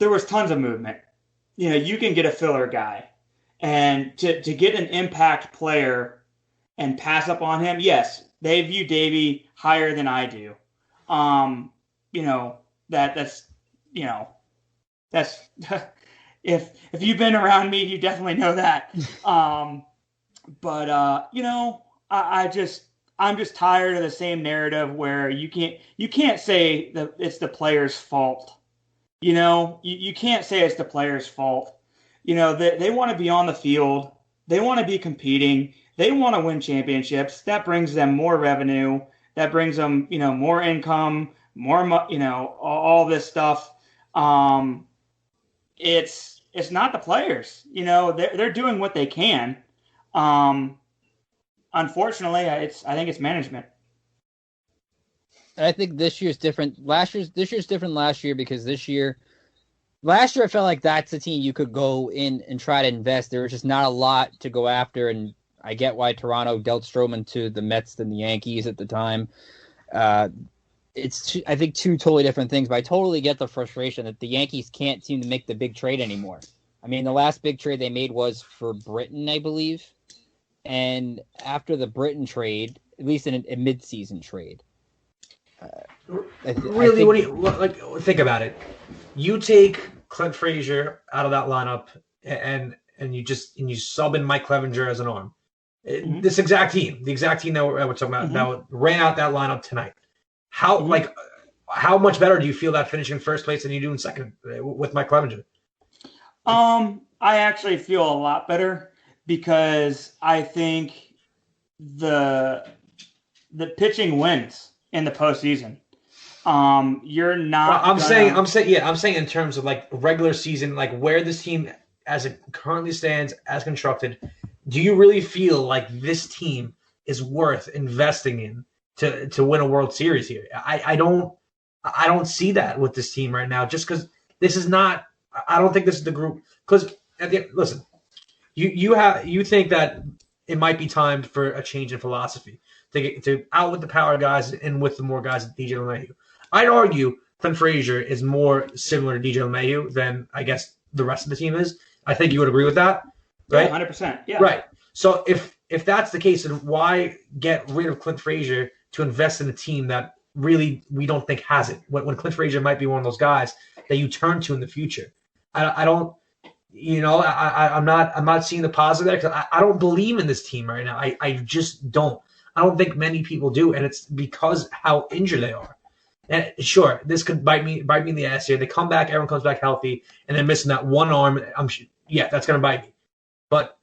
was tons of movement. You can get a filler guy, and to get an impact player and pass up on him. Yes, they view Davey higher than I do. That's if you've been around me, you definitely know that. I'm just tired of the same narrative where you can't say that it's the player's fault. You can't say it's the player's fault. They want to be on the field. They want to be competing. They want to win championships. That brings them more revenue. That brings them, more income, more, all this stuff. It's not the players. They're doing what they can. Unfortunately, I think it's management. I think this year's different. This year's different last year because last year I felt like that's the team you could go in and try to invest. There was just not a lot to go after, and I get why Toronto dealt Stroman to the Mets than the Yankees at the time. It's I think two totally different things, but I totally get the frustration that the Yankees can't seem to make the big trade anymore. I mean, the last big trade they made was for Britton, I believe, and after the Britton trade, at least in a mid-season trade. Really, think about it. You take Clint Frazier out of that lineup and you sub in Mike Clevenger as an arm. This the exact team that we're talking about, that ran out that lineup tonight. How much better do you feel that finishing in first place than you do in second with Mike Clevenger? I actually feel a lot better because I think the pitching wins in the postseason. You're not. I'm saying in terms of like regular season, like where this team as it currently stands, as constructed, do you really feel like this team is worth investing in to win a World Series here? I don't see that with this team right now. Just because this is not. I don't think this is the group. Because listen, you think that it might be time for a change in philosophy to out with the power guys and with the more guys at DJ LeMahieu. I'd argue Clint Frazier is more similar to DJ LeMahieu than I guess the rest of the team is. I think you would agree with that, right? 100%. Yeah. Right. So if that's the case, then why get rid of Clint Frazier to invest in a team that really we don't think has it? When Clint Frazier might be one of those guys that you turn to in the future. I don't. I'm not seeing the positive there because I don't believe in this team right now. I just don't. I don't think many people do, and it's because how injured they are. And sure, this could bite me in the ass here. They come back, everyone comes back healthy, and they're missing that one arm. That's gonna bite me. But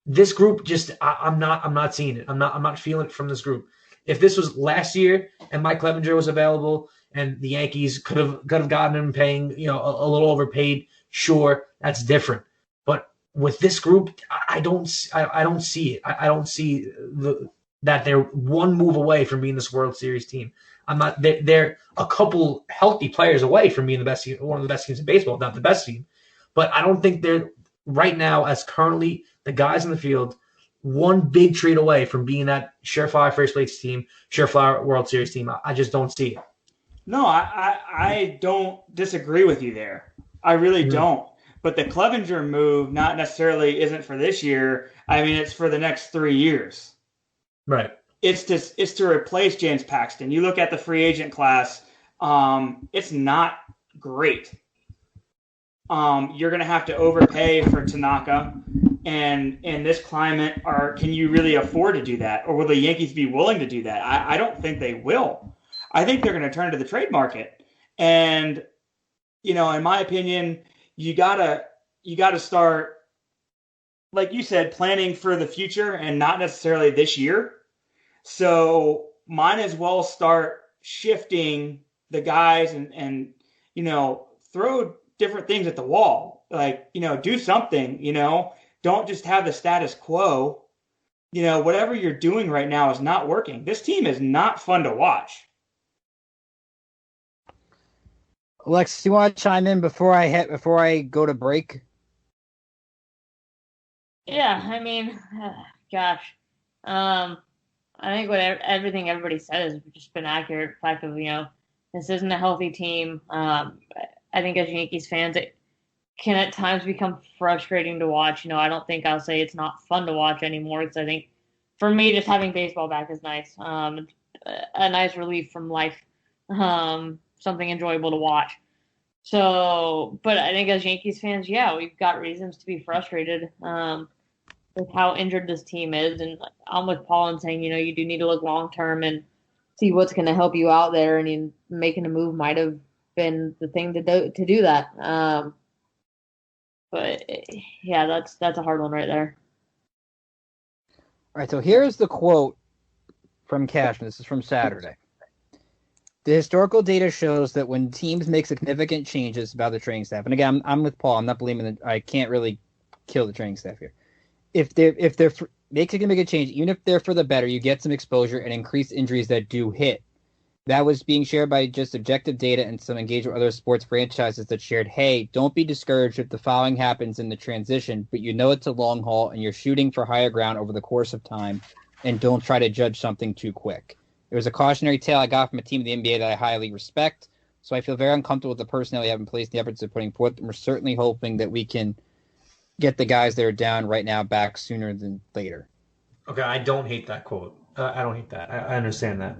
this group I'm not seeing it. I'm not feeling it from this group. If this was last year and Mike Clevenger was available and the Yankees could have gotten him paying, a little overpaid, sure, that's different. But with this group, I don't see it. I don't see that they're one move away from being this World Series team. They're a couple healthy players away from being the best team, one of the best teams in baseball, not the best team. But I don't think they're right now, as currently the guys in the field, one big trade away from being that surefire first place team, surefire World Series team. I just don't see it. No, I don't disagree with you there. I really don't. But the Clevenger move not necessarily isn't for this year. I mean, it's for the next 3 years. Right. It's to replace James Paxton. You look at the free agent class, it's not great. You're going to have to overpay for Tanaka. And in this climate, can you really afford to do that? Or will the Yankees be willing to do that? I don't think they will. I think they're going to turn to the trade market. And, in my opinion, you gotta start, like you said, planning for the future and not necessarily this year. So might as well start shifting the guys and throw different things at the wall. Like, do something, don't just have the status quo. Whatever you're doing right now is not working. This team is not fun to watch. Alexis, you want to chime in before I go to break? Yeah, I mean, gosh, I think everything everybody said has just been accurate. The fact of this isn't a healthy team. I think as Yankees fans, it can at times become frustrating to watch. I don't think I'll say it's not fun to watch anymore because I think for me, just having baseball back is nice. A nice relief from life. Something enjoyable to watch. So, but I think as Yankees fans, we've got reasons to be frustrated with how injured this team is. And I'm with Paul in saying, you do need to look long term and see what's going to help you out there. And making a move might have been the thing to do that. But that's a hard one right there. All right, so here's the quote from Cashman. This is from Saturday. The historical data shows that when teams make significant changes about the training staff, and again, I'm with Paul. I'm not believing that I can't really kill the training staff here. If they're make a significant change, even if they're for the better, you get some exposure and increased injuries that do hit. That was being shared by just objective data and some engagement with other sports franchises that shared, hey, don't be discouraged if the following happens in the transition, but it's a long haul and you're shooting for higher ground over the course of time, and don't try to judge something too quick. It was a cautionary tale I got from a team in the NBA that I highly respect, so I feel very uncomfortable with the personnel we have in place and the efforts they're putting forth, and we're certainly hoping that we can get the guys that are down right now back sooner than later. Okay, I don't hate that quote. I don't hate that. I understand that.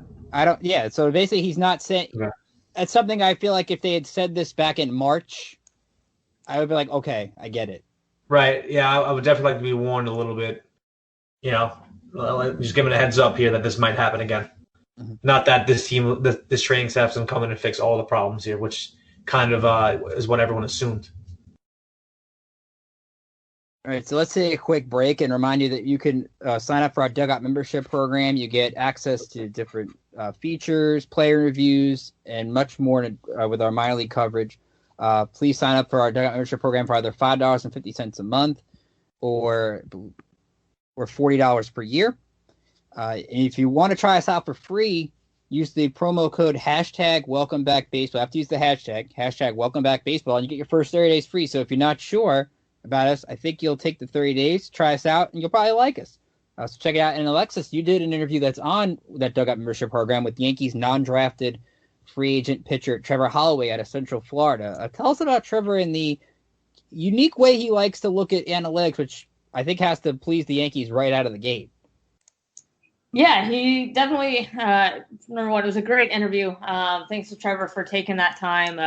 So basically he's not saying... Okay. That's something I feel like if they had said this back in March, I would be like, okay, I get it. Right. Yeah, I would definitely like to be warned a little bit. Just giving a heads up here that this might happen again. Mhm. Not that this training staff doesn't come in and fix all the problems here, which kind of is what everyone assumed. All right, so let's take a quick break and remind you that you can sign up for our Dugout membership program. You get access to different features, player reviews, and much more with our minor league coverage. Please sign up for our Dugout membership program for either $5.50 a month or $40 per year. And if you want to try us out for free, use the promo code #WelcomeBackBaseball. You have to use the hashtag #WelcomeBackBaseball, and you get your first 30 days free. So if you're not sure about us, I think you'll take the 30 days, try us out, and you'll probably like us. So check it out. And Alexis, you did an interview that's on that Dugout membership program with Yankees non-drafted free agent pitcher Trevor Holloway out of Central Florida. Tell us about Trevor and the unique way he likes to look at analytics, which I think has to please the Yankees right out of the gate. Yeah, he definitely, number one, it was a great interview. Thanks to Trevor for taking that time.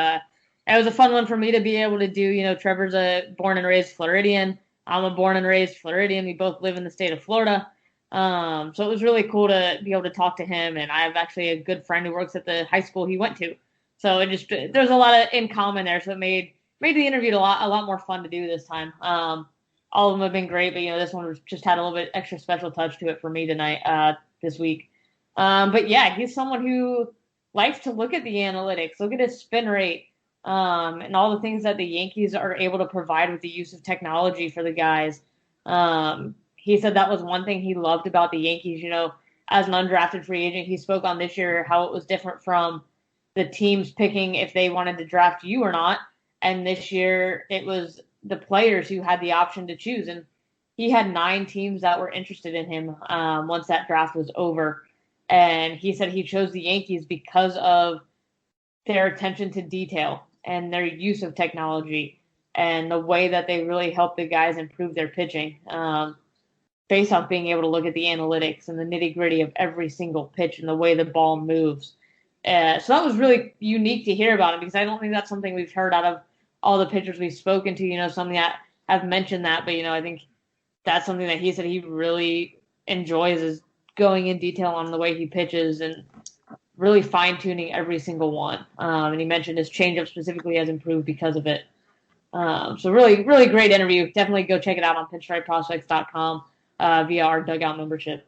It was a fun one for me to be able to do. Trevor's a born and raised Floridian. I'm a born and raised Floridian. We both live in the state of Florida. So it was really cool to be able to talk to him. And I have actually a good friend who works at the high school he went to. So there's a lot in common there. So it made the interview a lot more fun to do this time. All of them have been great, but this one just had a little bit extra special touch to it for me tonight, this week. But yeah, he's someone who likes to look at the analytics, look at his spin rate, and all the things that the Yankees are able to provide with the use of technology for the guys. He said that was one thing he loved about the Yankees. As an undrafted free agent, he spoke on this year how it was different from the teams picking if they wanted to draft you or not. And this year it was the players who had the option to choose. And he had 9 teams that were interested in him once that draft was over. And he said he chose the Yankees because of their attention to detail and their use of technology and the way that they really help the guys improve their pitching based off being able to look at the analytics and the nitty-gritty of every single pitch and the way the ball moves. So that was really unique to hear about him because I don't think that's something we've heard out of all the pitchers we've spoken to, something that have mentioned that. But, I think that's something that he said he really enjoys is going in detail on the way he pitches and really fine-tuning every single one. And he mentioned his changeup specifically has improved because of it. So really, really great interview. Definitely go check it out on pinstripeprospects.com via our Dugout membership.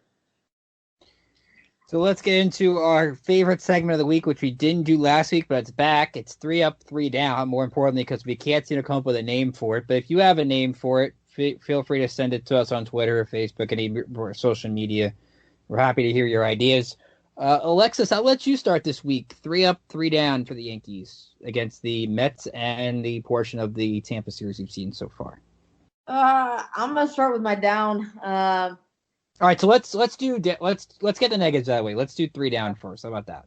So let's get into our favorite segment of the week, which we didn't do last week, but it's back. It's 3 Up, 3 Down, more importantly, because we can't seem to come up with a name for it. But if you have a name for it, feel free to send it to us on Twitter or Facebook, any social media. We're happy to hear your ideas. Alexis, I'll let you start this week. 3 Up, 3 Down for the Yankees against the Mets and the portion of the Tampa series you've seen so far. I'm going to start with my down. All right, so let's get the negatives out of the way. Let's do 3 down first. How about that?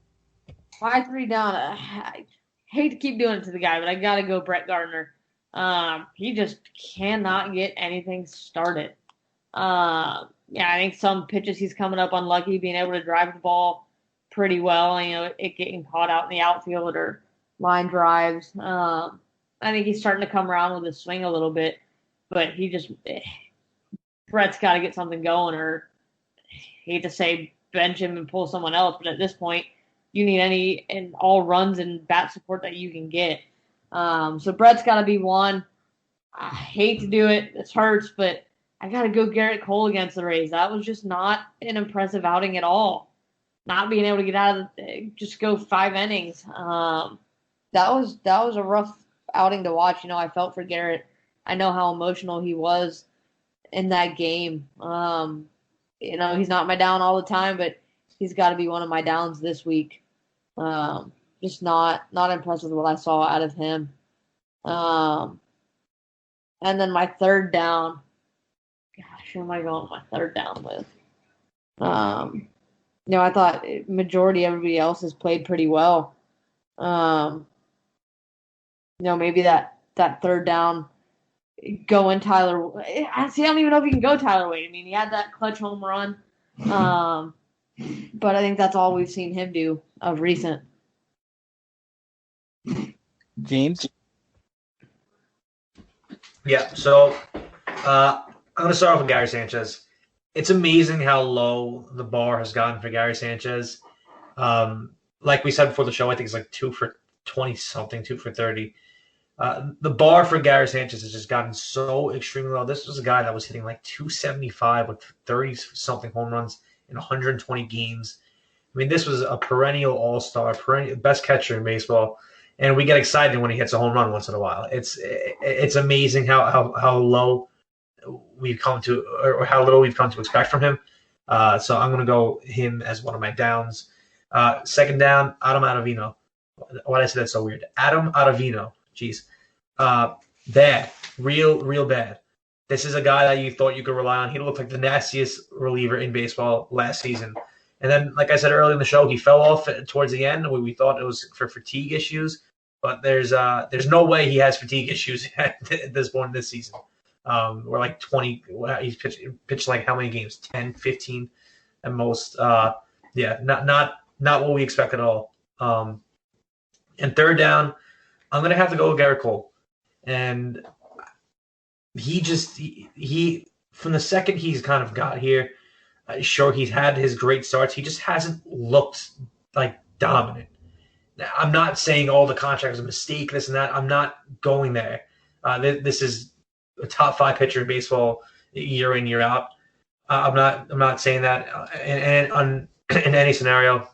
My 3 down. I hate to keep doing it to the guy, but I got to go Brett Gardner. He just cannot get anything started. I think some pitches he's coming up unlucky, being able to drive the ball pretty well. It getting caught out in the outfield or line drives. I think he's starting to come around with his swing a little bit, but Brett's got to get something going, or I hate to say bench him and pull someone else, but at this point, you need any and all runs and bat support that you can get. So Brett's got to be one. I hate to do it. This hurts, but I got to go Garrett Cole against the Rays. That was just not an impressive outing at all. Not being able to get out of just go 5 innings. That was a rough outing to watch. I felt for Garrett. I know how emotional he was in that game. He's not my down all the time, but he's got to be one of my downs this week. Just not impressed with what I saw out of him. And then my 3rd down. Gosh, who am I going my 3rd down with? I thought majority everybody else has played pretty well. Maybe that 3rd down. Going Tyler. I don't even know if you can go Tyler Wade. He had that clutch home run, but I think that's all we've seen him do of recent. James? Yeah, so I'm going to start off with Gary Sanchez. It's amazing how low the bar has gotten for Gary Sanchez. Like we said before the show, I think it's like 2 for 20 something, 2 for 30. The bar for Gary Sanchez has just gotten so extremely low. This was a guy that was hitting like 275 with 30 something home runs in 120 games. I mean, this was a perennial all-star, perennial best catcher in baseball, and we get excited when he hits a home run once in a while. It's amazing how low we've come to, or how little we've come to expect from him. So I'm going to go him as one of my downs. Second down, Adam Ottavino. Why did I say that so weird? Adam Ottavino. Jeez. Bad. Real bad. This is a guy that you thought you could rely on. He looked like the nastiest reliever in baseball last season. And then, like I said earlier in the show, he fell off towards the end. We thought it was for fatigue issues, but there's no way he has fatigue issues at this point this season. We're like 20. He's pitched like how many games? 10, 15 at most. Yeah, not what we expected at all. And third down, I'm gonna have to go with Garrett Cole, and he from the second he's kind of got here. Sure, he's had his great starts. He just hasn't looked like dominant. Now, I'm not saying all the contract was a mistake, this and that. I'm not going there. This is a top 5 pitcher in baseball year in, year out. I'm not saying that in any scenario.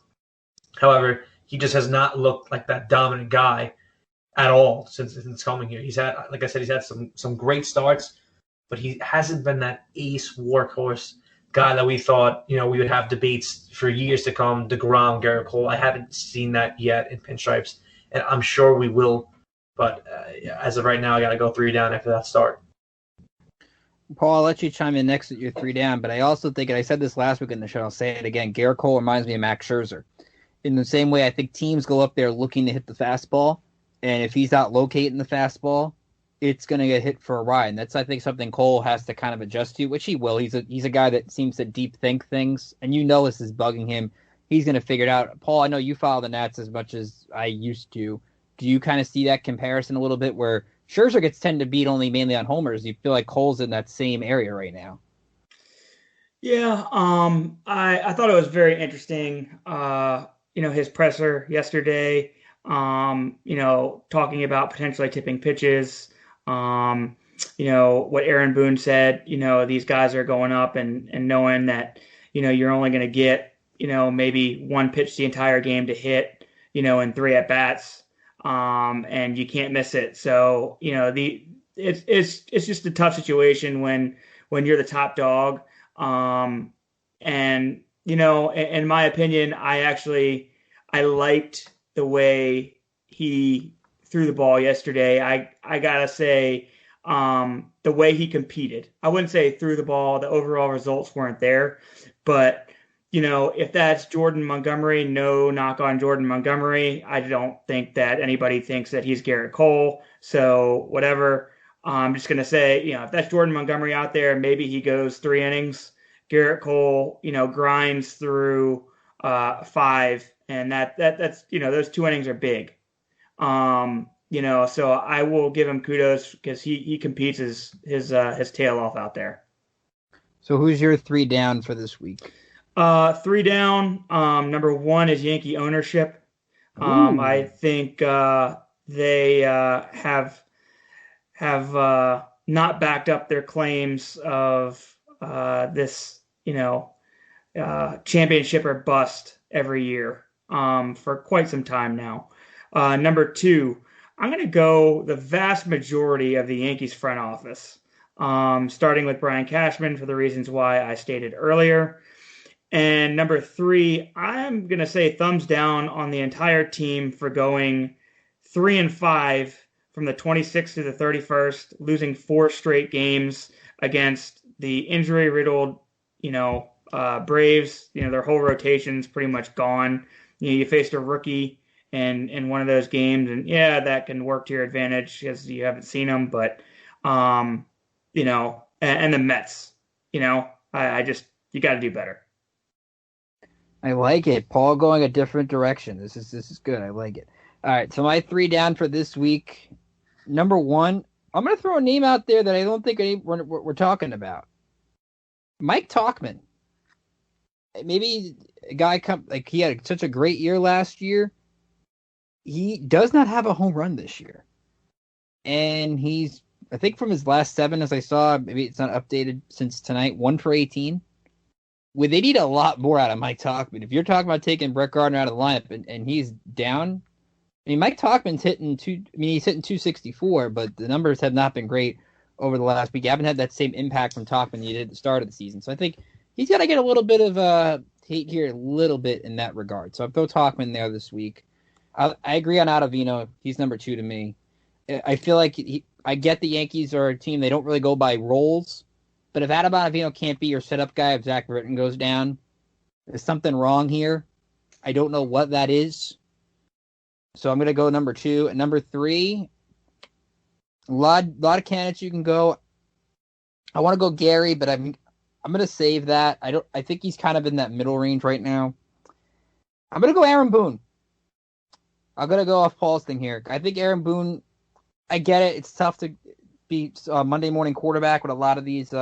However, he just has not looked like that dominant guy at all since coming here. He's had, like I said, he's had some great starts, but he hasn't been that ace workhorse guy that we thought, we would have debates for years to come. DeGrom, Garrett Cole. I haven't seen that yet in Pinstripes, and I'm sure we will. But as of right now, I got to go 3 down after that start. Paul, I'll let you chime in next with your 3 down, but I also think, and I said this last week in the show, I'll say it again, Garrett Cole reminds me of Max Scherzer. In the same way, I think teams go up there looking to hit the fastball, and if he's not locating the fastball, it's going to get hit for a ride. And that's, I think, something Cole has to kind of adjust to, which he will. He's a guy that seems to deep think things, and this is bugging him. He's going to figure it out. Paul, I know you follow the Nats as much as I used to. Do you kind of see that comparison a little bit where Scherzer gets tend to beat only mainly on homers? You feel like Cole's in that same area right now? Yeah, I thought it was very interesting. His presser yesterday. Talking about potentially tipping pitches. What Aaron Boone said. These guys are going up and knowing that you're only going to get maybe one pitch the entire game to hit in 3 at bats. And you can't miss it. So, it's just a tough situation when you're the top dog. In my opinion, I liked the way he threw the ball yesterday. I gotta say, the way he competed, I wouldn't say threw the ball, the overall results weren't there, but if that's Jordan Montgomery, no knock on Jordan Montgomery. I don't think that anybody thinks that he's Garrett Cole. So whatever. I'm just going to say, if that's Jordan Montgomery out there, maybe he goes 3 innings. Garrett Cole, grinds through 5, and that's those 2 innings are big. So I will give him kudos because he competes his tail off out there. So who's your 3 down for this week? 3 down. Number 1 is Yankee ownership. I think they have not backed up their claims of this, championship or bust every year for quite some time now. Number 2, I'm going to go the vast majority of the Yankees front office, starting with Brian Cashman for the reasons why I stated earlier. And number 3, I'm going to say thumbs down on the entire team for going 3-5 from the 26th to the 31st, losing 4 straight games against the injury-riddled, Braves. Their whole rotation's pretty much gone. You faced a rookie in one of those games, and yeah, that can work to your advantage because you haven't seen them. But, and the Mets, you got to do better. I like it. Paul going a different direction. This is good. I like it. All right, so my 3 down for this week. Number 1, I'm going to throw a name out there that I don't think we're talking about. Mike Tauchman. Maybe a guy he had such a great year last year. He does not have a home run this year. And I think from his last 7, as I saw, maybe it's not updated since tonight, 1 for 18. They need a lot more out of Mike Tauchman. If you're talking about taking Brett Gardner out of the lineup and he's down, I mean, Mike Tauchman's he's hitting 264, but the numbers have not been great over the last week. You haven't had that same impact from Tauchman you did at the start of the season. So I think he's got to get a little bit of hate here, a little bit in that regard. So I'll throw Tauchman there this week. I agree on Ottavino. He's number 2 to me. I feel like I get the Yankees are a team, they don't really go by roles. But if Adam Ottavino can't be your setup guy, if Zach Britton goes down, there's something wrong here. I don't know what that is. So I'm going to go number 2. And number 3, a lot of candidates you can go. I want to go Gary, but I'm going to save that. I think he's kind of in that middle range right now. I'm going to go Aaron Boone. I'm going to go off Paul's thing here. I think Aaron Boone, I get it. It's tough to be Monday morning quarterback with a lot of these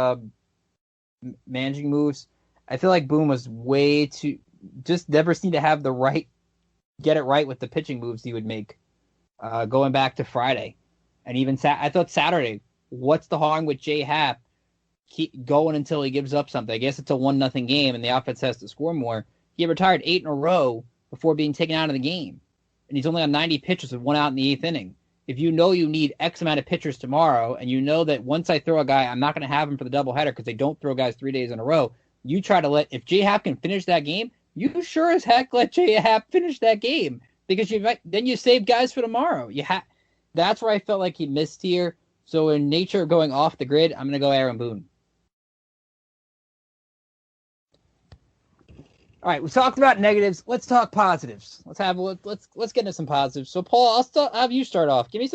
managing moves. I feel like Boone was way too, just never seemed to have get it right with the pitching moves he would make going back to Friday. And even I thought Saturday, what's the harm with Jay Happ keep going until he gives up something? I guess it's a 1-0 game and the offense has to score more. He retired 8 in a row before being taken out of the game. And he's only on 90 pitches with 1 out in the 8th inning. If you know you need X amount of pitchers tomorrow, and you know that once I throw a guy, I'm not going to have him for the doubleheader because they don't throw guys 3 days in a row, you try to if Jay Happ can finish that game, you sure as heck let Jay Happ finish that game because then you save guys for tomorrow. That's where I felt like he missed here. So in nature of going off the grid, I'm going to go Aaron Boone. All right, we talked about negatives. Let's talk positives. Let's get into some positives. So, Paul, I'll have you start off. Give me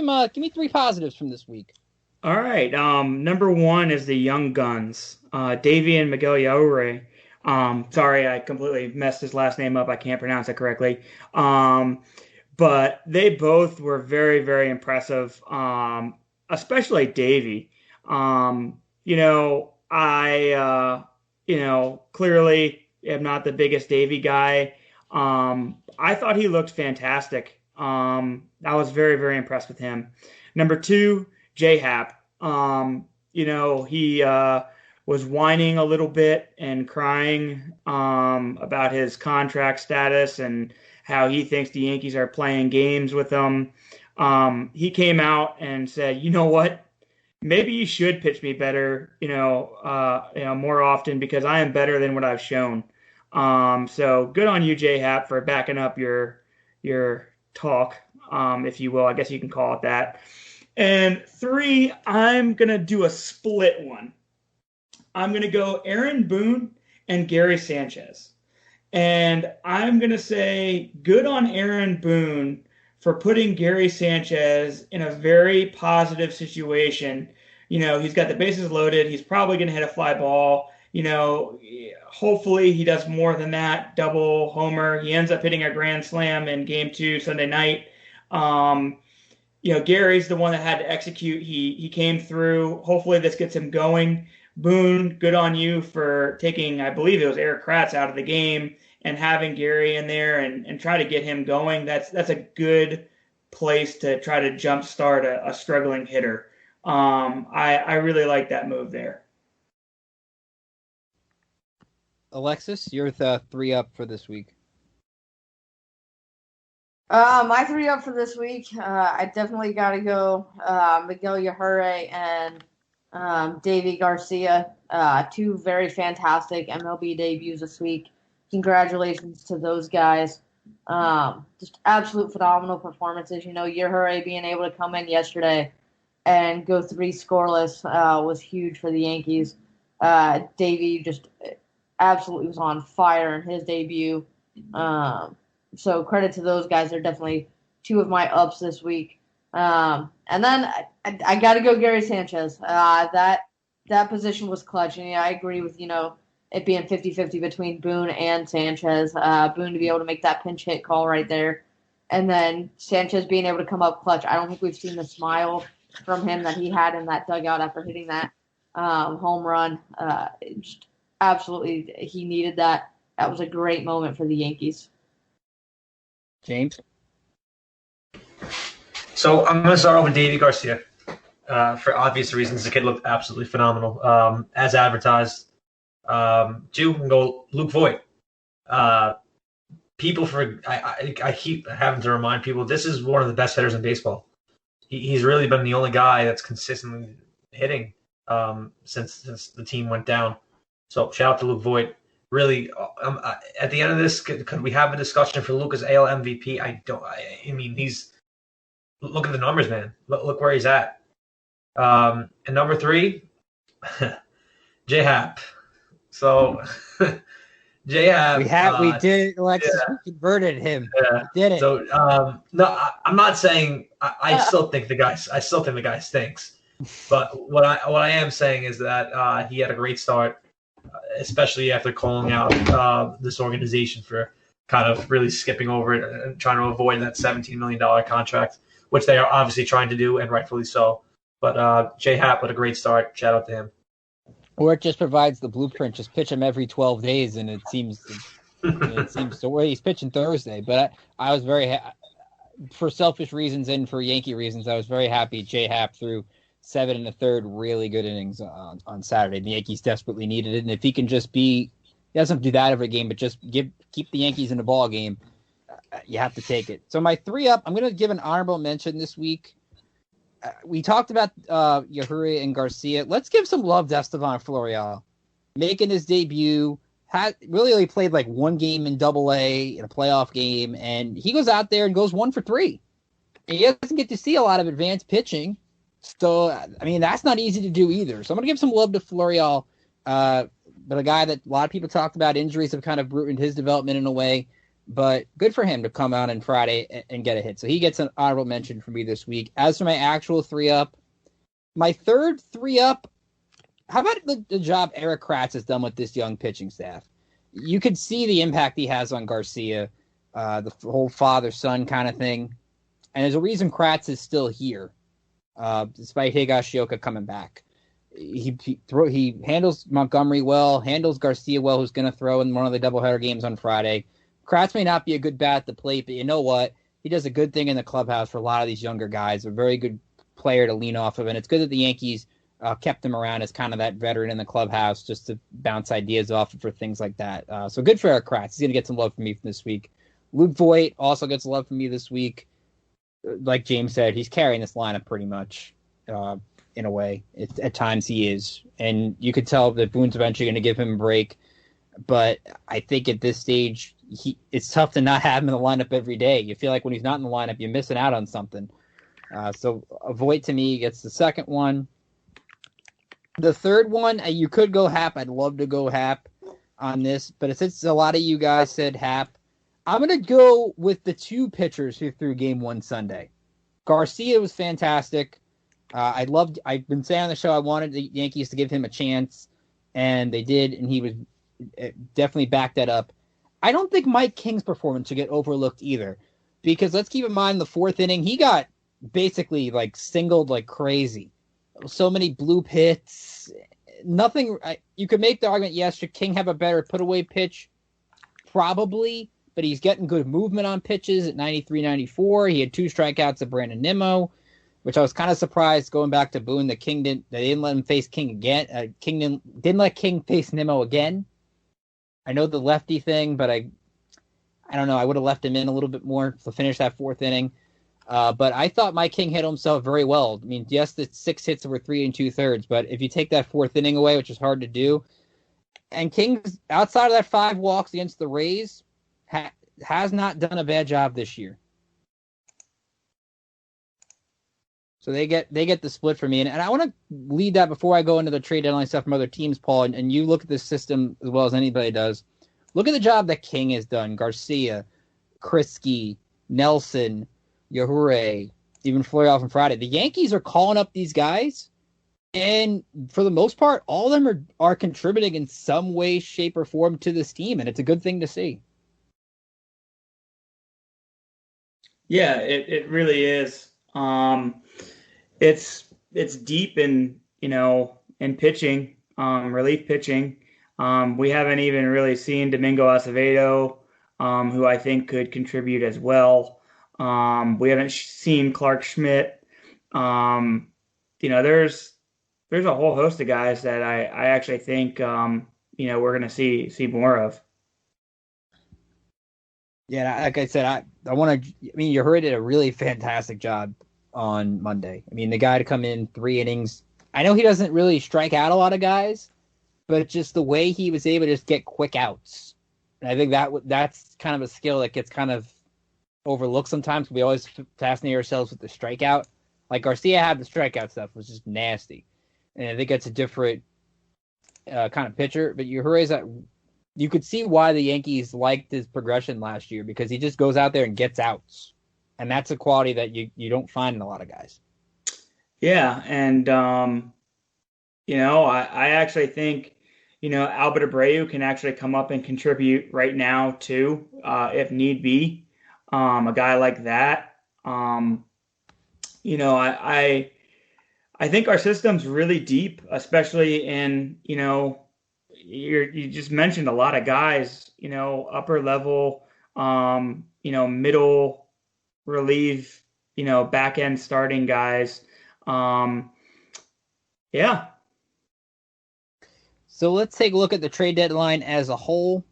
3 positives from this week. All right. Number 1 is the young guns, Davey and Miguel Yaure. Sorry, I completely messed his last name up. I can't pronounce it correctly. But they both were very, very impressive. Especially Davey. Clearly am not the biggest Davey guy. I thought he looked fantastic. I was very, very impressed with him. Number 2, Jay Happ. He was whining a little bit and crying about his contract status and how he thinks the Yankees are playing games with him. He came out and said, you know what? Maybe you should pitch me better, more often because I am better than what I've shown. So good on you, Jay Happ, for backing up your talk, if you will. I guess you can call it that. And 3, I'm going to do a split one. I'm going to go Aaron Boone and Gary Sanchez. And I'm going to say good on Aaron Boone for putting Gary Sanchez in a very positive situation. He's got the bases loaded. He's probably going to hit a fly ball. Hopefully he does more than that, double homer. He ends up hitting a grand slam in game 2 Sunday night. Gary's the one that had to execute. He came through. Hopefully this gets him going. Boone, good on you for taking, I believe it was Eric Kratz out of the game and having Gary in there and try to get him going. That's a good place to try to jumpstart a struggling hitter. I really like that move there. Alexis, you're the 3 up for this week. My 3 up for this week, I definitely got to go Miguel Yajure and Davey Garcia. 2 very fantastic MLB debuts this week. Congratulations to those guys. Just absolute phenomenal performances. Yajure being able to come in yesterday and go 3 scoreless was huge for the Yankees. Davey just absolutely was on fire in his debut. So credit to those guys. They're definitely 2 of my ups this week. And then I got to go Gary Sanchez. That position was clutch. And I agree with, it being 50-50 between Boone and Sanchez. Boone to be able to make that pinch hit call right there. And then Sanchez being able to come up clutch. I don't think we've seen the smile from him that he had in that dugout after hitting that home run. Just absolutely, he needed that. That was a great moment for the Yankees. James? So I'm going to start off with Davy Garcia. For obvious reasons, the kid looked absolutely phenomenal. As advertised. 2, and go Luke Voigt. I keep having to remind people this is one of the best hitters in baseball. He's really been the only guy that's consistently hitting since the team went down. So shout out to Luke Voigt. Really, at the end of this, could we have a discussion for Luke as AL MVP? I mean, he's look at the numbers, man. Look where he's at. And number 3, J Happ. So J Happ. We did it, Alexis. Yeah. We converted him. Yeah. We did it. So no, I'm not saying I still think the guy stinks. But what I am saying is that he had a great start, especially after calling out this organization for kind of really skipping over it and trying to avoid that $17 million contract, which they are obviously trying to do, and rightfully so. But J Happ with a great start. Shout out to him. Or it just provides the blueprint. Just pitch him every 12 days, and it seems the way he's pitching Thursday. But I was very for selfish reasons and for Yankee reasons, I was very happy J Happ threw 7 1/3 really good innings on Saturday. The Yankees desperately needed it, and if he can just he doesn't do that every game, but just keep the Yankees in the ball game, you have to take it. So my 3 up, I'm going to give an honorable mention this week. We talked about Yajure and Garcia. Let's give some love to Estevan Florial. Making his debut, really only played like 1 game in Double-A in a playoff game, and he goes out there and goes 1 for 3. And he doesn't get to see a lot of advanced pitching. So, I mean, that's not easy to do either. So I'm going to give some love to Florial, but a guy that a lot of people talked about. Injuries have kind of ruined his development in a way. But good for him to come out on Friday and get a hit. So he gets an honorable mention from me this week. As for my actual 3-up, my third 3-up, how about the job Eric Kratz has done with this young pitching staff? You could see the impact he has on Garcia, the whole father-son kind of thing. And there's a reason Kratz is still here, despite Higashioka coming back. He handles Montgomery well, handles Garcia well, who's going to throw in one of the doubleheader games on Friday. Kratz may not be a good bat at the plate, but you know what? He does a good thing in the clubhouse for a lot of these younger guys. A very good player to lean off of, and it's good that the Yankees kept him around as kind of that veteran in the clubhouse just to bounce ideas off for things like that. So good for Eric Kratz. He's going to get some love from me this week. Luke Voigt also gets love from me this week. Like James said, he's carrying this lineup pretty much in a way. At times he is. And you could tell that Boone's eventually going to give him a break. But I think at this stage, it's tough to not have him in the lineup every day. You feel like when he's not in the lineup, you're missing out on something. So Voigt to me gets the second one. The third one, you could go Happ. I'd love to go Happ on this. But since a lot of you guys said Happ, I'm going to go with the 2 pitchers who threw Game 1 Sunday. Garcia was fantastic. I've been saying on the show I wanted the Yankees to give him a chance, and they did, and he was definitely backed that up. I don't think Mike King's performance should get overlooked either, because let's keep in mind the 4th inning, he got basically like singled like crazy. So many bloop hits. Nothing. You could make the argument, yes, should King have a better put away pitch? Probably, but he's getting good movement on pitches at 93, 94. He had 2 strikeouts at Brandon Nimmo, which I was kind of surprised going back to Boone that they didn't let him face King again. King didn't let King face Nimmo again. I know the lefty thing, but I don't know. I would have left him in a little bit more to finish that 4th inning. But I thought Mike King hit himself very well. I mean, yes, the 6 hits were 3 2/3, but if you take that 4th inning away, which is hard to do, and King's outside of that 5 walks against the Rays has not done a bad job this year. So they get the split for me. And I want to lead that before I go into the trade deadline stuff from other teams, Paul, and you look at this system as well as anybody does. Look at the job that King has done. Garcia, Krisky, Nelson, Yajure, even Florial from Friday. The Yankees are calling up these guys, and for the most part, all of them are contributing in some way, shape, or form to this team, and it's a good thing to see. Yeah, it really is. it's deep in pitching, relief pitching. We haven't even really seen Domingo Acevedo, who I think could contribute as well. We haven't seen Clark Schmidt. There's a whole host of guys that I actually think we're going to see more of. Yeah, like I said, I want to. I mean, Yahuri did a really fantastic job on Monday. I mean, the guy to come in 3 innings. I know he doesn't really strike out a lot of guys, but just the way he was able to just get quick outs. And I think that's kind of a skill that gets kind of overlooked sometimes. We always fascinate ourselves with the strikeout. Like Garcia had the strikeout stuff, was just nasty. And I think that's a different kind of pitcher. But Yahuri's you could see why the Yankees liked his progression last year, because he just goes out there and gets outs. And that's a quality that you don't find in a lot of guys. Yeah, and I actually think Albert Abreu can actually come up and contribute right now too, if need be. A guy like that. I think our system's really deep, especially in you just mentioned a lot of guys, upper level, middle relief, back end starting guys. Yeah. So let's take a look at the trade deadline as a whole.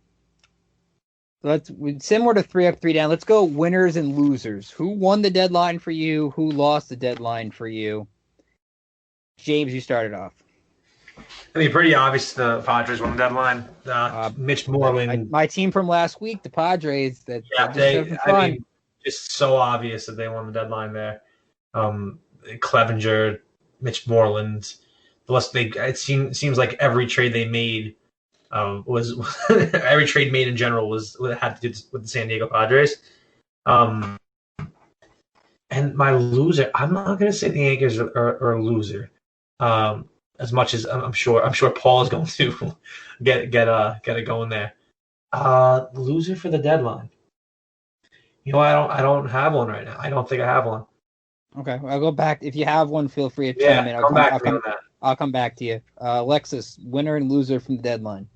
Similar to 3 up, 3 down. Let's go winners and losers. Who won the deadline for you? Who lost the deadline for you? James, you started off. I mean, pretty obvious the Padres won the deadline. Mitch Moreland. My team from last week, the Padres. Just so obvious that they won the deadline there. Clevenger, Mitch Moreland. It seems like every trade they made was every trade made in general had to do with the San Diego Padres. And my loser, I'm not going to say the Yankees are a loser. As much as I'm sure Paul is going to get it going there. Loser for the deadline. I don't have one right now. I don't think I have one. Okay, I'll go back. If you have one, feel free to chime in. I'll come back to you. Alexis, winner and loser from the deadline.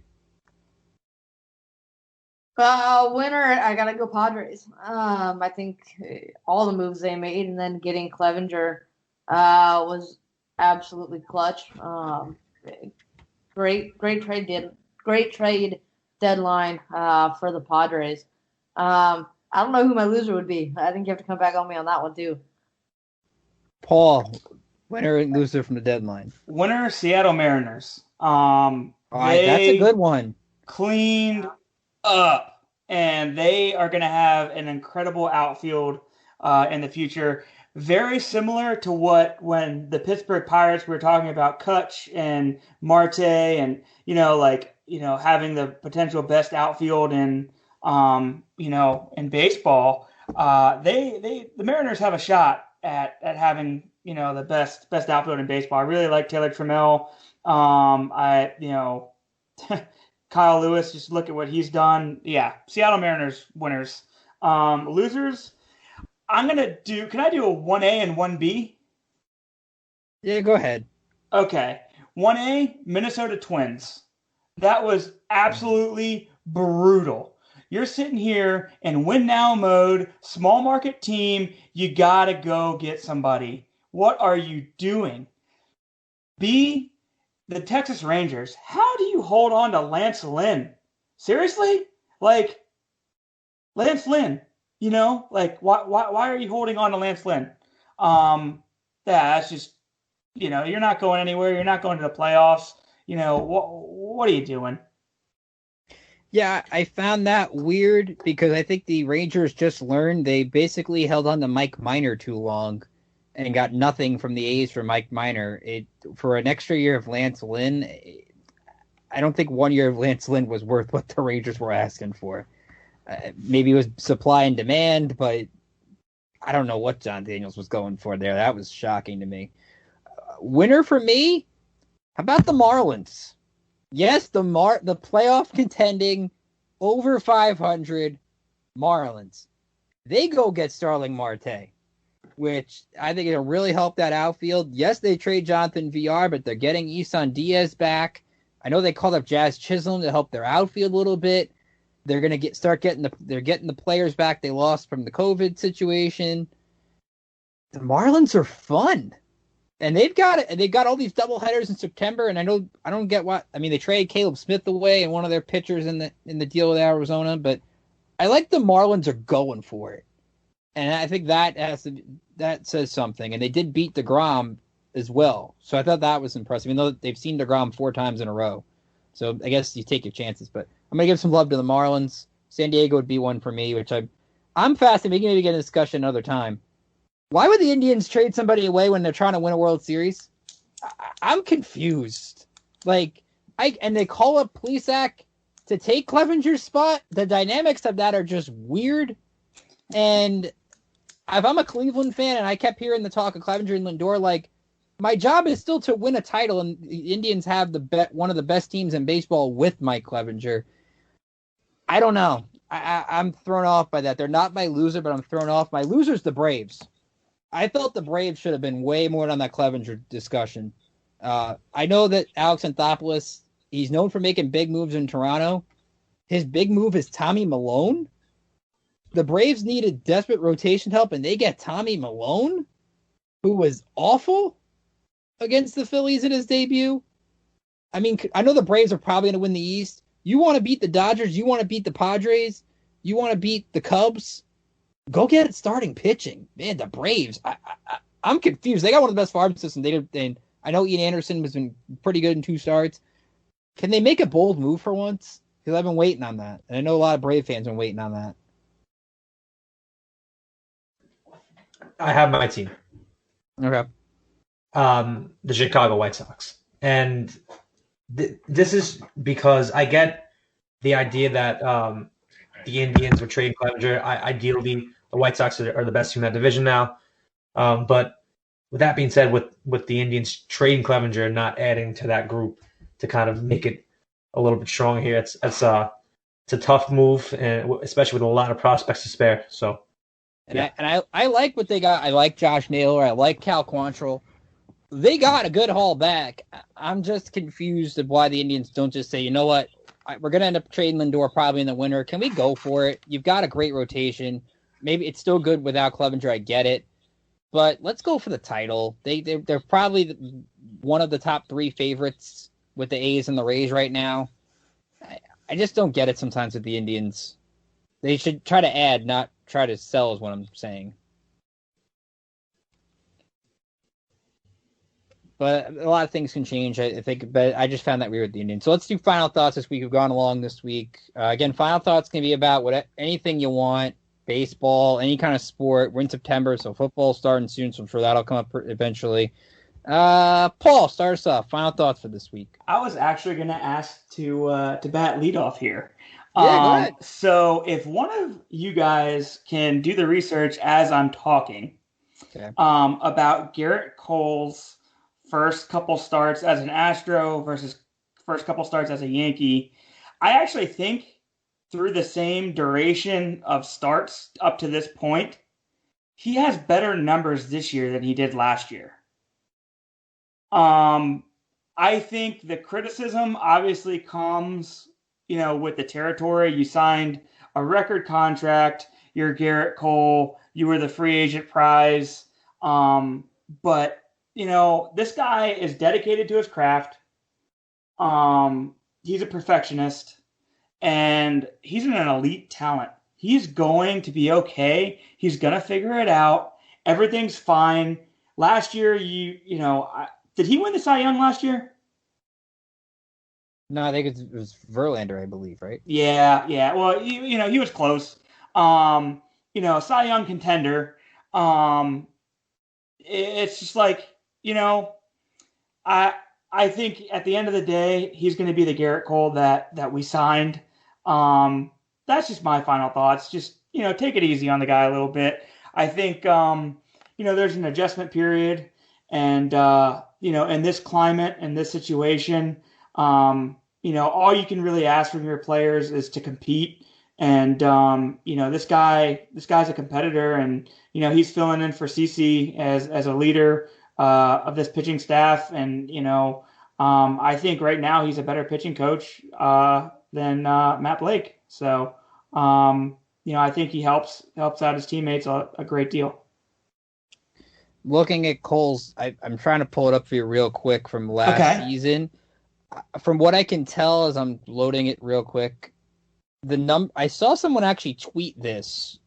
Winner, I gotta go Padres. I think all the moves they made, and then getting Clevenger was absolutely clutch. Great trade deadline for the Padres. I don't know who my loser would be. I think you have to come back on me on that one too. Paul, winner and loser from the deadline. Winner, Seattle Mariners. All right, that's a good one. Cleaned up, and they are going to have an incredible outfield in the future. Very similar to when the Pittsburgh Pirates were talking about Kutch and Marte, and having the potential best outfield in baseball. The Mariners have a shot at having the best outfield in baseball. I really like Taylor Trammell. Kyle Lewis, just look at what he's done. Yeah, Seattle Mariners winners. Losers, can I do a 1A and 1B? Yeah, go ahead. Okay. 1A, Minnesota Twins. That was absolutely brutal. You're sitting here in win now mode, small market team, you gotta go get somebody. What are you doing? B, the Texas Rangers. How do you hold on to Lance Lynn? Seriously? Like, Lance Lynn, why are you holding on to Lance Lynn? That's just, you're not going anywhere. You're not going to the playoffs. What are you doing? Yeah, I found that weird because I think the Rangers just learned they basically held on to Mike Minor too long and got nothing from the A's for Mike Minor. For an extra year of Lance Lynn, I don't think 1 year of Lance Lynn was worth what the Rangers were asking for. Maybe it was supply and demand, but I don't know what John Daniels was going for there. That was shocking to me. Winner for me? How about the Marlins? Yes, the playoff contending over 500 Marlins. They go get Starling Marte. which I think it'll really help that outfield. Yes, they trade Jonathan VR, but they're getting Isan Diaz back. I know they called up Jazz Chisholm to help their outfield a little bit. They're gonna getting the players back they lost from the COVID situation. The Marlins are fun, and they've got all these doubleheaders in September. And I don't get what I mean. They traded Caleb Smith away and one of their pitchers in the deal with Arizona, but I like the Marlins are going for it, and I think that says something. And they did beat DeGrom as well, so I thought that was impressive. Even though they've seen DeGrom 4 times in a row, so I guess you take your chances. But I'm gonna give some love to the Marlins. San Diego would be one for me, which I'm fascinated. We can maybe get a discussion another time. Why would the Indians trade somebody away when they're trying to win a World Series? I'm confused. And they call up Plesac to take Clevenger's spot. The dynamics of that are just weird. And if I'm a Cleveland fan and I kept hearing the talk of Clevenger and Lindor, my job is still to win a title, and the Indians have one of the best teams in baseball with Mike Clevenger. I don't know. I'm thrown off by that. They're not my loser, but I'm thrown off. My loser's the Braves. I felt the Braves should have been way more on that Clevenger discussion. I know that Alex Anthopoulos, he's known for making big moves in Toronto. His big move is Tommy Malone. The Braves needed desperate rotation help, and they get Tommy Malone, who was awful against the Phillies in his debut. I mean, I know the Braves are probably going to win the East. You want to beat the Dodgers, you want to beat the Padres, you want to beat the Cubs, go get it starting pitching. Man, the Braves, I'm confused. They got one of the best farm systems. I know Ian Anderson has been pretty good in 2 starts. Can they make a bold move for once? Because I've been waiting on that. And I know a lot of Brave fans have been waiting on that. I have my team. Okay. The Chicago White Sox. And this is because I get the idea that the Indians would trade Clevenger. Ideally, the White Sox are the best team in that division now. But with that being said, with the Indians trading Clevenger and not adding to that group to kind of make it a little bit stronger here, it's a tough move, and especially with a lot of prospects to spare. So, yeah. I like what they got. I like Josh Naylor. I like Cal Quantrill. They got a good haul back. I'm just confused of why the Indians don't just say, you know what, we're going to end up trading Lindor probably in the winter. Can we go for it? You've got a great rotation. Maybe it's still good without Clevenger. I get it. But let's go for the title. They're probably one of the top 3 favorites with the A's and the Rays right now. I just don't get it sometimes with the Indians. They should try to add, not try to sell is what I'm saying. But a lot of things can change, I think. But I just found that weird with the Indians. So let's do final thoughts this week. We've gone along this week. Again, final thoughts can be about anything you want, baseball, any kind of sport. We're in September, so football's starting soon, so I'm sure that'll come up eventually. Paul, start us off. Final thoughts for this week. I was actually going to ask to bat leadoff here. Yeah, go ahead. So if one of you guys can do the research as I'm talking, okay, about Garrett Cole's first couple starts as an Astro versus first couple starts as a Yankee, I actually think through the same duration of starts up to this point, he has better numbers this year than he did last year. I think the criticism obviously comes, with the territory. You signed a record contract. You're Garrett Cole. You were the free agent prize. But this guy is dedicated to his craft. He's a perfectionist, and he's an elite talent. He's going to be okay. He's going to figure it out. Everything's fine. Last year, did he win the Cy Young last year? No, I think it was Verlander, I believe, right? Yeah. Well, he was close. Cy Young contender. It's just I think at the end of the day, he's going to be the Garrett Cole that we signed. That's just my final thoughts. Just, take it easy on the guy a little bit. I think, there's an adjustment period, and, in this climate, in this situation, all you can really ask from your players is to compete And this guy's a competitor, and he's filling in for CC as a leader of this pitching staff. And I think right now he's a better pitching coach than Matt Blake. So I think he helps out his teammates a great deal. Looking at Cole's, I'm trying to pull it up for you real quick from last season. From what I can tell as I'm loading it real quick, I saw someone actually tweet this.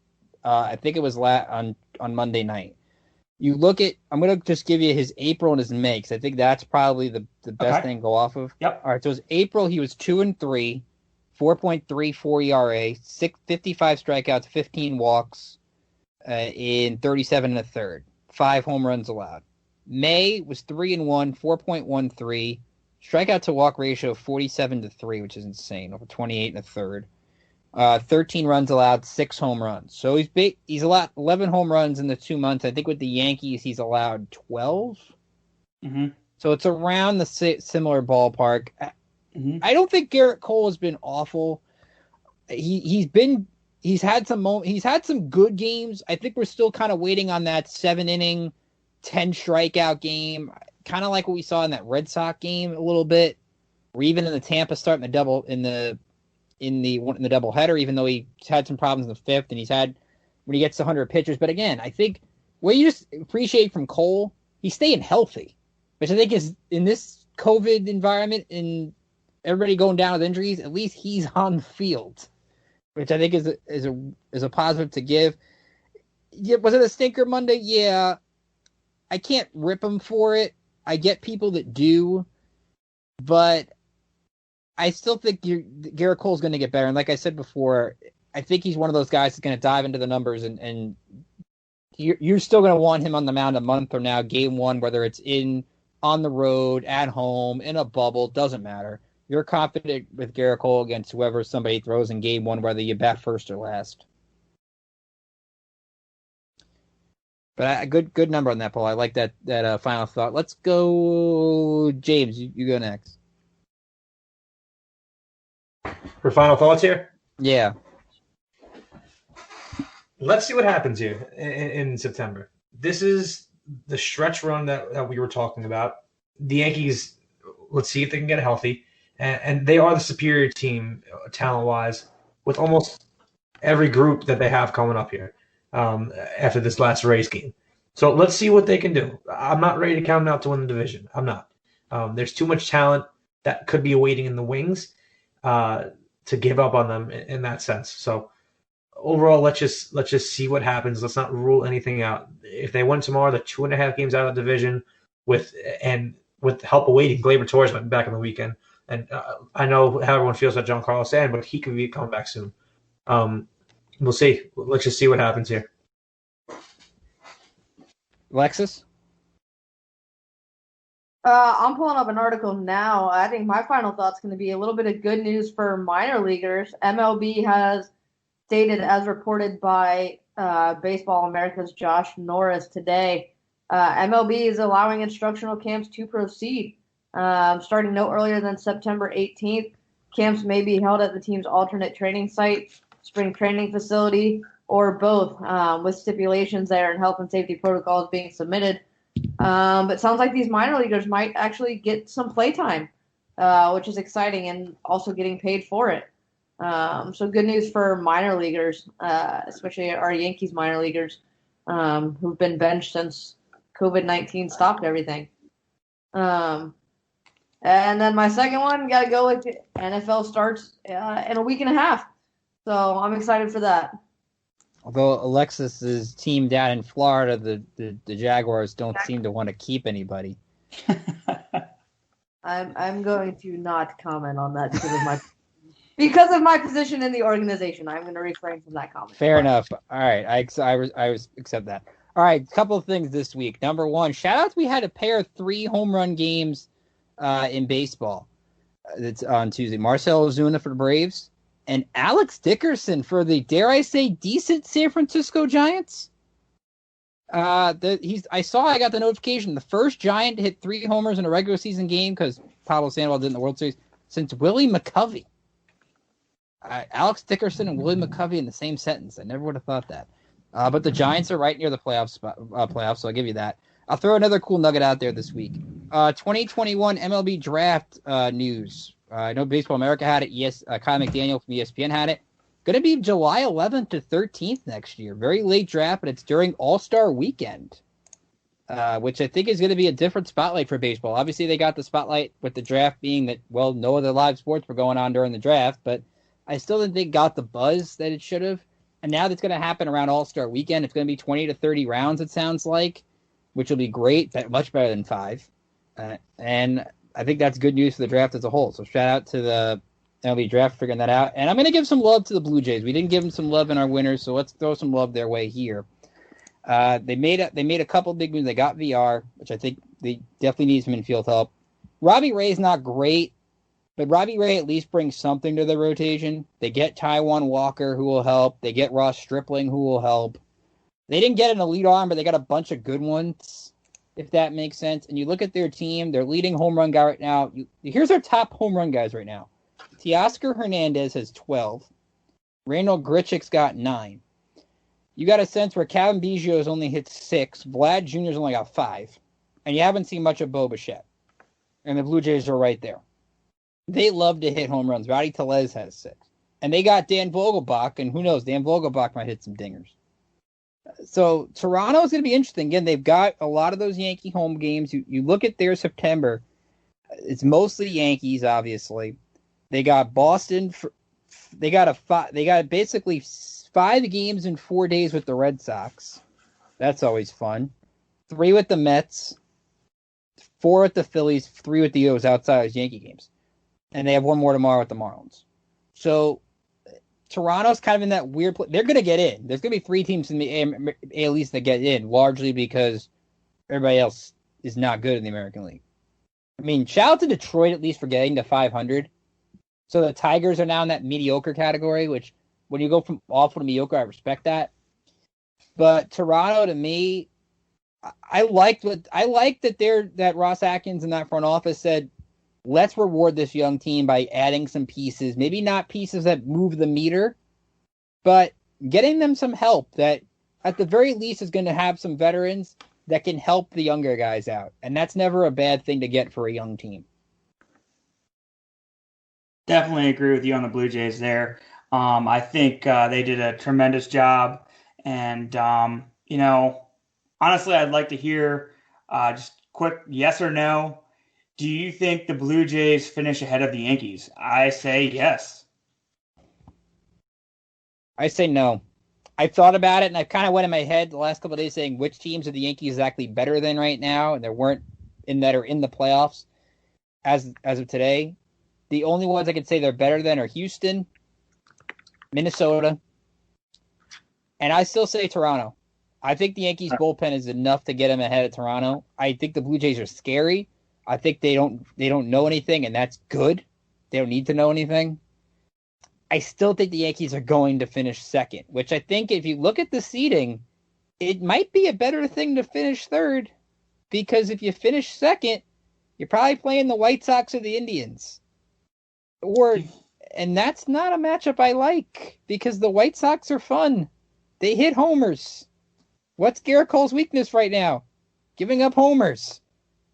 I think it was on Monday night. You look at, I'm going to just give you his April and his May, because I think that's probably the best thing to go off of. Yep. All right, so his April, he was 2-3, 4.34 ERA, 55 strikeouts, 15 walks in 37 and a third, 5 home runs allowed. May was 3-1, 4.13, strikeout to walk ratio of 47-3, which is insane, over 28 and a third. 13 runs allowed, 6 home runs. So he's allowed 11 home runs in the 2 months. I think with the Yankees, he's allowed 12. Mm-hmm. So it's around the similar ballpark. Mm-hmm. I don't think Garrett Cole has been awful. He's had some good games. I think we're still kind of waiting on that 7-inning, 10 strikeout game, kind of like what we saw in that Red Sox game a little bit, or even in the Tampa start in the doubleheader, even though he had some problems in the 5th, and he's had when he gets to 100 pitchers. But again, I think what you just appreciate from Cole, he's staying healthy, which I think is in this COVID environment and everybody going down with injuries, at least he's on the field, which I think is a positive to give. Yeah, was it a stinker Monday? Yeah, I can't rip him for it. I get people that do, but I still think Garrett Cole's going to get better. And like I said before, I think he's one of those guys that's going to dive into the numbers, and you're still going to want him on the mound a month from now, game 1, whether it's on the road, at home, in a bubble, doesn't matter. You're confident with Garrett Cole against whoever somebody throws in game 1, whether you bat first or last. But a good number on that, Paul. I like that final thought. Let's go, James. You go next. For final thoughts here? Yeah. Let's see what happens here in September. This is the stretch run that we were talking about. The Yankees, let's see if they can get healthy. And they are the superior team, talent-wise, with almost every group that they have coming up here after this last Rays game. So let's see what they can do. I'm not ready to count them out to win the division. I'm not. There's too much talent that could be awaiting in the wings to give up on them in that sense. So overall, let's just see what happens. Let's not rule anything out. If they win tomorrow, they're 2.5 games out of the division with help awaiting. Gleyber Torres might be back on the weekend. And I know how everyone feels about Giancarlo Stanton, but he could be coming back soon. We'll see. Let's just see what happens here. Alexis? I'm pulling up an article now. I think my final thought's going to be a little bit of good news for minor leaguers. MLB has stated, as reported by Baseball America's Josh Norris today, MLB is allowing instructional camps to proceed. Starting no earlier than September 18th, camps may be held at the team's alternate training site, spring training facility, or both, with stipulations there and health and safety protocols being submitted. But it sounds like these minor leaguers might actually get some playtime, which is exciting, and also getting paid for it. So good news for minor leaguers, especially our Yankees minor leaguers, who've been benched since COVID-19 stopped everything. And then my second one, got to go with NFL starts in a week and a half. So I'm excited for that. Although Alexis's team down in Florida, the Jaguars don't seem to want to keep anybody. I'm going to not comment on that because of my position in the organization. I'm going to refrain from that comment. Fair enough. All right, I accept that. All right, a couple of things this week. Number one, shout out we had a pair of 3 home run games in baseball. That's on Tuesday. Marcell Ozuna for the Braves and Alex Dickerson for the, dare I say, decent San Francisco Giants. I got the notification. The first Giant to hit 3 homers in a regular season game, because Pablo Sandoval did in the World Series, since Willie McCovey. Alex Dickerson and Willie McCovey in the same sentence. I never would have thought that. But the Giants are right near the playoffs, so I'll give you that. I'll throw another cool nugget out there this week. 2021 MLB draft news. I know Baseball America had it. Kyle McDaniel from ESPN had it. Going to be July 11th to 13th next year. Very late draft, but it's during All-Star Weekend, which I think is going to be a different spotlight for baseball. Obviously, they got the spotlight with the draft being that, well, no other live sports were going on during the draft, but I still didn't think it got the buzz that it should have. And now that's going to happen around All-Star Weekend. It's going to be 20 to 30 rounds, it sounds like, which will be great, but much better than 5. And I think that's good news for the draft as a whole. So shout out to the MLB draft for figuring that out. And I'm going to give some love to the Blue Jays. We didn't give them some love in our winners, so let's throw some love their way here. They made a couple big moves. They got VR, which I think they definitely need some infield help. Robbie Ray's not great, but Robbie Ray at least brings something to the rotation. They get Taijuan Walker, who will help. They get Ross Stripling, who will help. They didn't get an elite arm, but they got a bunch of good ones, if that makes sense. And you look at their team, their leading home run guy right now. Here's our top home run guys right now. Teoscar Hernandez has 12. Randall Grichuk's got 9. You got a sense where Kevin Biggio's only hit 6. Vlad Jr.'s only got 5. And you haven't seen much of Bo Bichette. And the Blue Jays are right there. They love to hit home runs. Rowdy Tellez has 6. And they got Dan Vogelbach, and who knows, Dan Vogelbach might hit some dingers. So Toronto is going to be interesting. Again, they've got a lot of those Yankee home games. You look at their September, it's mostly Yankees, obviously. They got Boston. They got basically 5 games in 4 days with the Red Sox. That's always fun. 3 with the Mets, 4 with the Phillies, 3 with the O's outside of Yankee games. And they have 1 more tomorrow with the Marlins. So Toronto's kind of in that weird place. They're going to get in. There's going to be 3 teams in the AL East that get in, largely because everybody else is not good in the American League. I mean, shout out to Detroit at least for getting to 500. So the Tigers are now in that mediocre category, which when you go from awful to mediocre, I respect that. But Toronto, to me, I liked that Ross Atkins in that front office said, let's reward this young team by adding some pieces, maybe not pieces that move the meter, but getting them some help that at the very least is going to have some veterans that can help the younger guys out. And that's never a bad thing to get for a young team. Definitely agree with you on the Blue Jays there. I think they did a tremendous job. And, honestly, I'd like to hear just quick yes or no. Do you think the Blue Jays finish ahead of the Yankees? I say yes. I say no. I thought about it, and I kind of went in my head the last couple of days saying which teams are the Yankees actually better than right now, and there weren't that are in the playoffs as of today. The only ones I could say they're better than are Houston, Minnesota, and I still say Toronto. I think the Yankees bullpen is enough to get them ahead of Toronto. I think the Blue Jays are scary. I think they don't know anything, and that's good. They don't need to know anything. I still think the Yankees are going to finish second, which I think if you look at the seeding, it might be a better thing to finish third, because if you finish second, you're probably playing the White Sox or the Indians. And that's not a matchup I like, because the White Sox are fun. They hit homers. What's Garrett Cole's weakness right now? Giving up homers.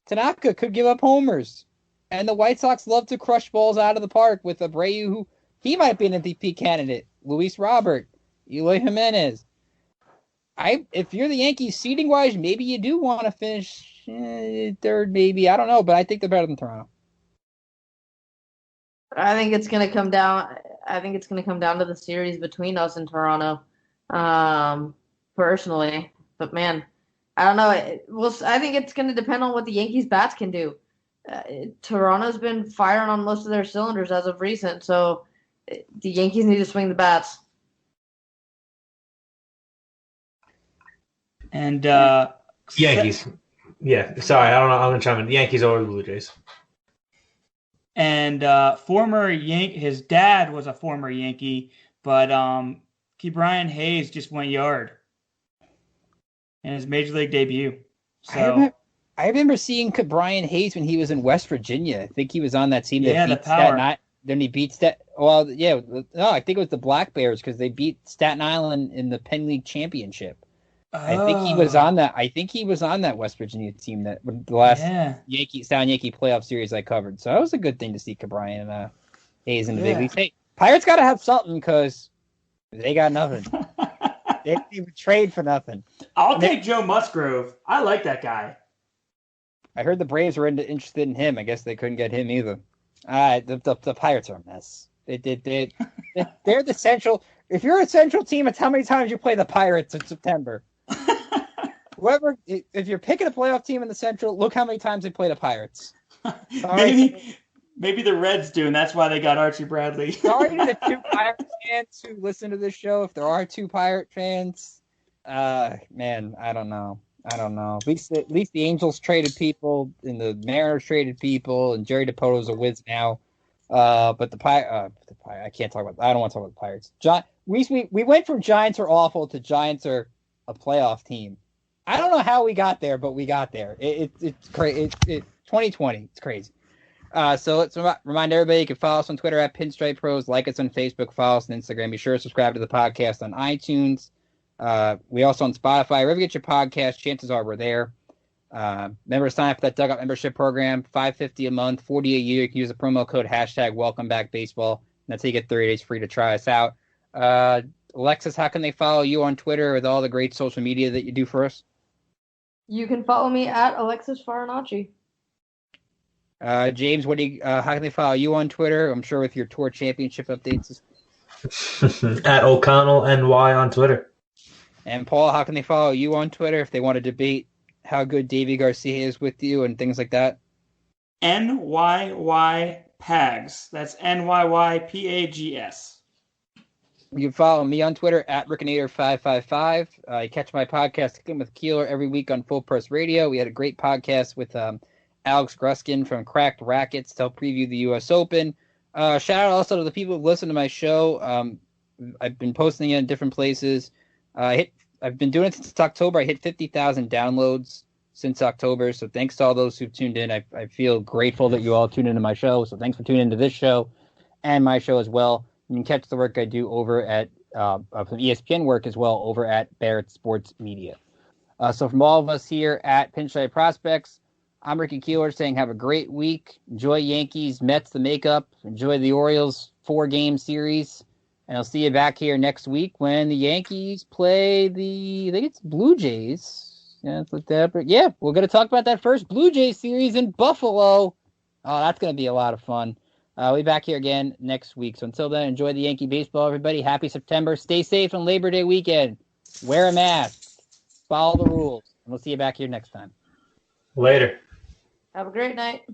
Tanaka could give up homers. And the White Sox love to crush balls out of the park with Abreu, who he might be an MVP candidate. Luis Robert, Eloy Jimenez. If you're the Yankees seeding-wise, maybe you do want to finish third, maybe. I don't know, but I think they're better than Toronto. I think it's going to come down. I think it's going to come down to the series between us and Toronto, personally. But man, I don't know. I think it's going to depend on what the Yankees bats can do. Toronto's been firing on most of their cylinders as of recent, so the Yankees need to swing the bats. And Yankees. Yeah, sorry, I don't know. I'm going to chime in. Yankees over the Blue Jays. And his dad was a former Yankee, but Brian Hayes just went yard in his major league debut. So I remember seeing Brian Hayes when he was in West Virginia. I think he was on that team that beat the Power. Then he beat I think it was the Black Bears because they beat Staten Island in the Penn League Championship. I think he was on that. I think he was on that West Virginia team that the last Yankee playoff series I covered. So that was a good thing to see Cabrian and Hayes in the big leagues. Hey, Pirates got to have something because they got nothing. They didn't even trade for nothing. I'll take Joe Musgrove. I like that guy. I heard the Braves were interested in him. I guess they couldn't get him either. The Pirates are a mess. They're the central. If you're a central team, it's how many times you play the Pirates in September. If you're picking a playoff team in the Central, look how many times they play the Pirates. Maybe the Reds do, and that's why they got Archie Bradley. Sorry to the 2 Pirate fans who listen to this show. If there are 2 Pirate fans, man, I don't know. At least the Angels traded people, and the Mariners traded people, and Jerry DiPoto's a whiz now. But I can't talk about. I don't want to talk about the Pirates. We went from Giants are awful to Giants are a playoff team. I don't know how we got there, but we got there. It's crazy. 2020. It's crazy. So let's remind everybody you can follow us on Twitter at Pinstripe Pros, like us on Facebook, follow us on Instagram. Be sure to subscribe to the podcast on iTunes. We also on Spotify. Wherever you get your podcast, chances are we're there. Remember to sign up for that Dugout membership program, $5.50 a month, $40 a year. You can use the promo code #WelcomeBackBaseball. And that's how you get 30 days free to try us out. Alexis, how can they follow you on Twitter with all the great social media that you do for us? You can follow me at Alexis Farinacci. James, how can they follow you on Twitter? I'm sure with your tour championship updates. At O'Connell NY on Twitter. And Paul, how can they follow you on Twitter if they want to debate how good Davy Garcia is with you and things like that? NYY Pags. That's NYYPAGS. You can follow me on Twitter at Rickinator555. You catch my podcast Kicking with Keeler every week on Full Press Radio. We had a great podcast with Alex Gruskin from Cracked Rackets to help preview the U.S. Open. Shout out also to the people who listen to my show. I've been posting it in different places. I've been doing it since October. I hit 50,000 downloads since October. So thanks to all those who've tuned in. I feel grateful that you all tuned into my show. So thanks for tuning into this show and my show as well. You can catch the work I do over at some ESPN work as well over at Barrett Sports Media. So from all of us here at Pinstriped Prospects, I'm Ricky Keeler saying have a great week. Enjoy Yankees, Mets, the makeup. Enjoy the Orioles 4-game series. And I'll see you back here next week when the Yankees play I think it's Blue Jays. Yeah, we're going to talk about that first Blue Jays series in Buffalo. Oh, that's going to be a lot of fun. We'll be back here again next week. So until then, enjoy the Yankee baseball, everybody. Happy September. Stay safe on Labor Day weekend. Wear a mask. Follow the rules. And we'll see you back here next time. Later. Have a great night.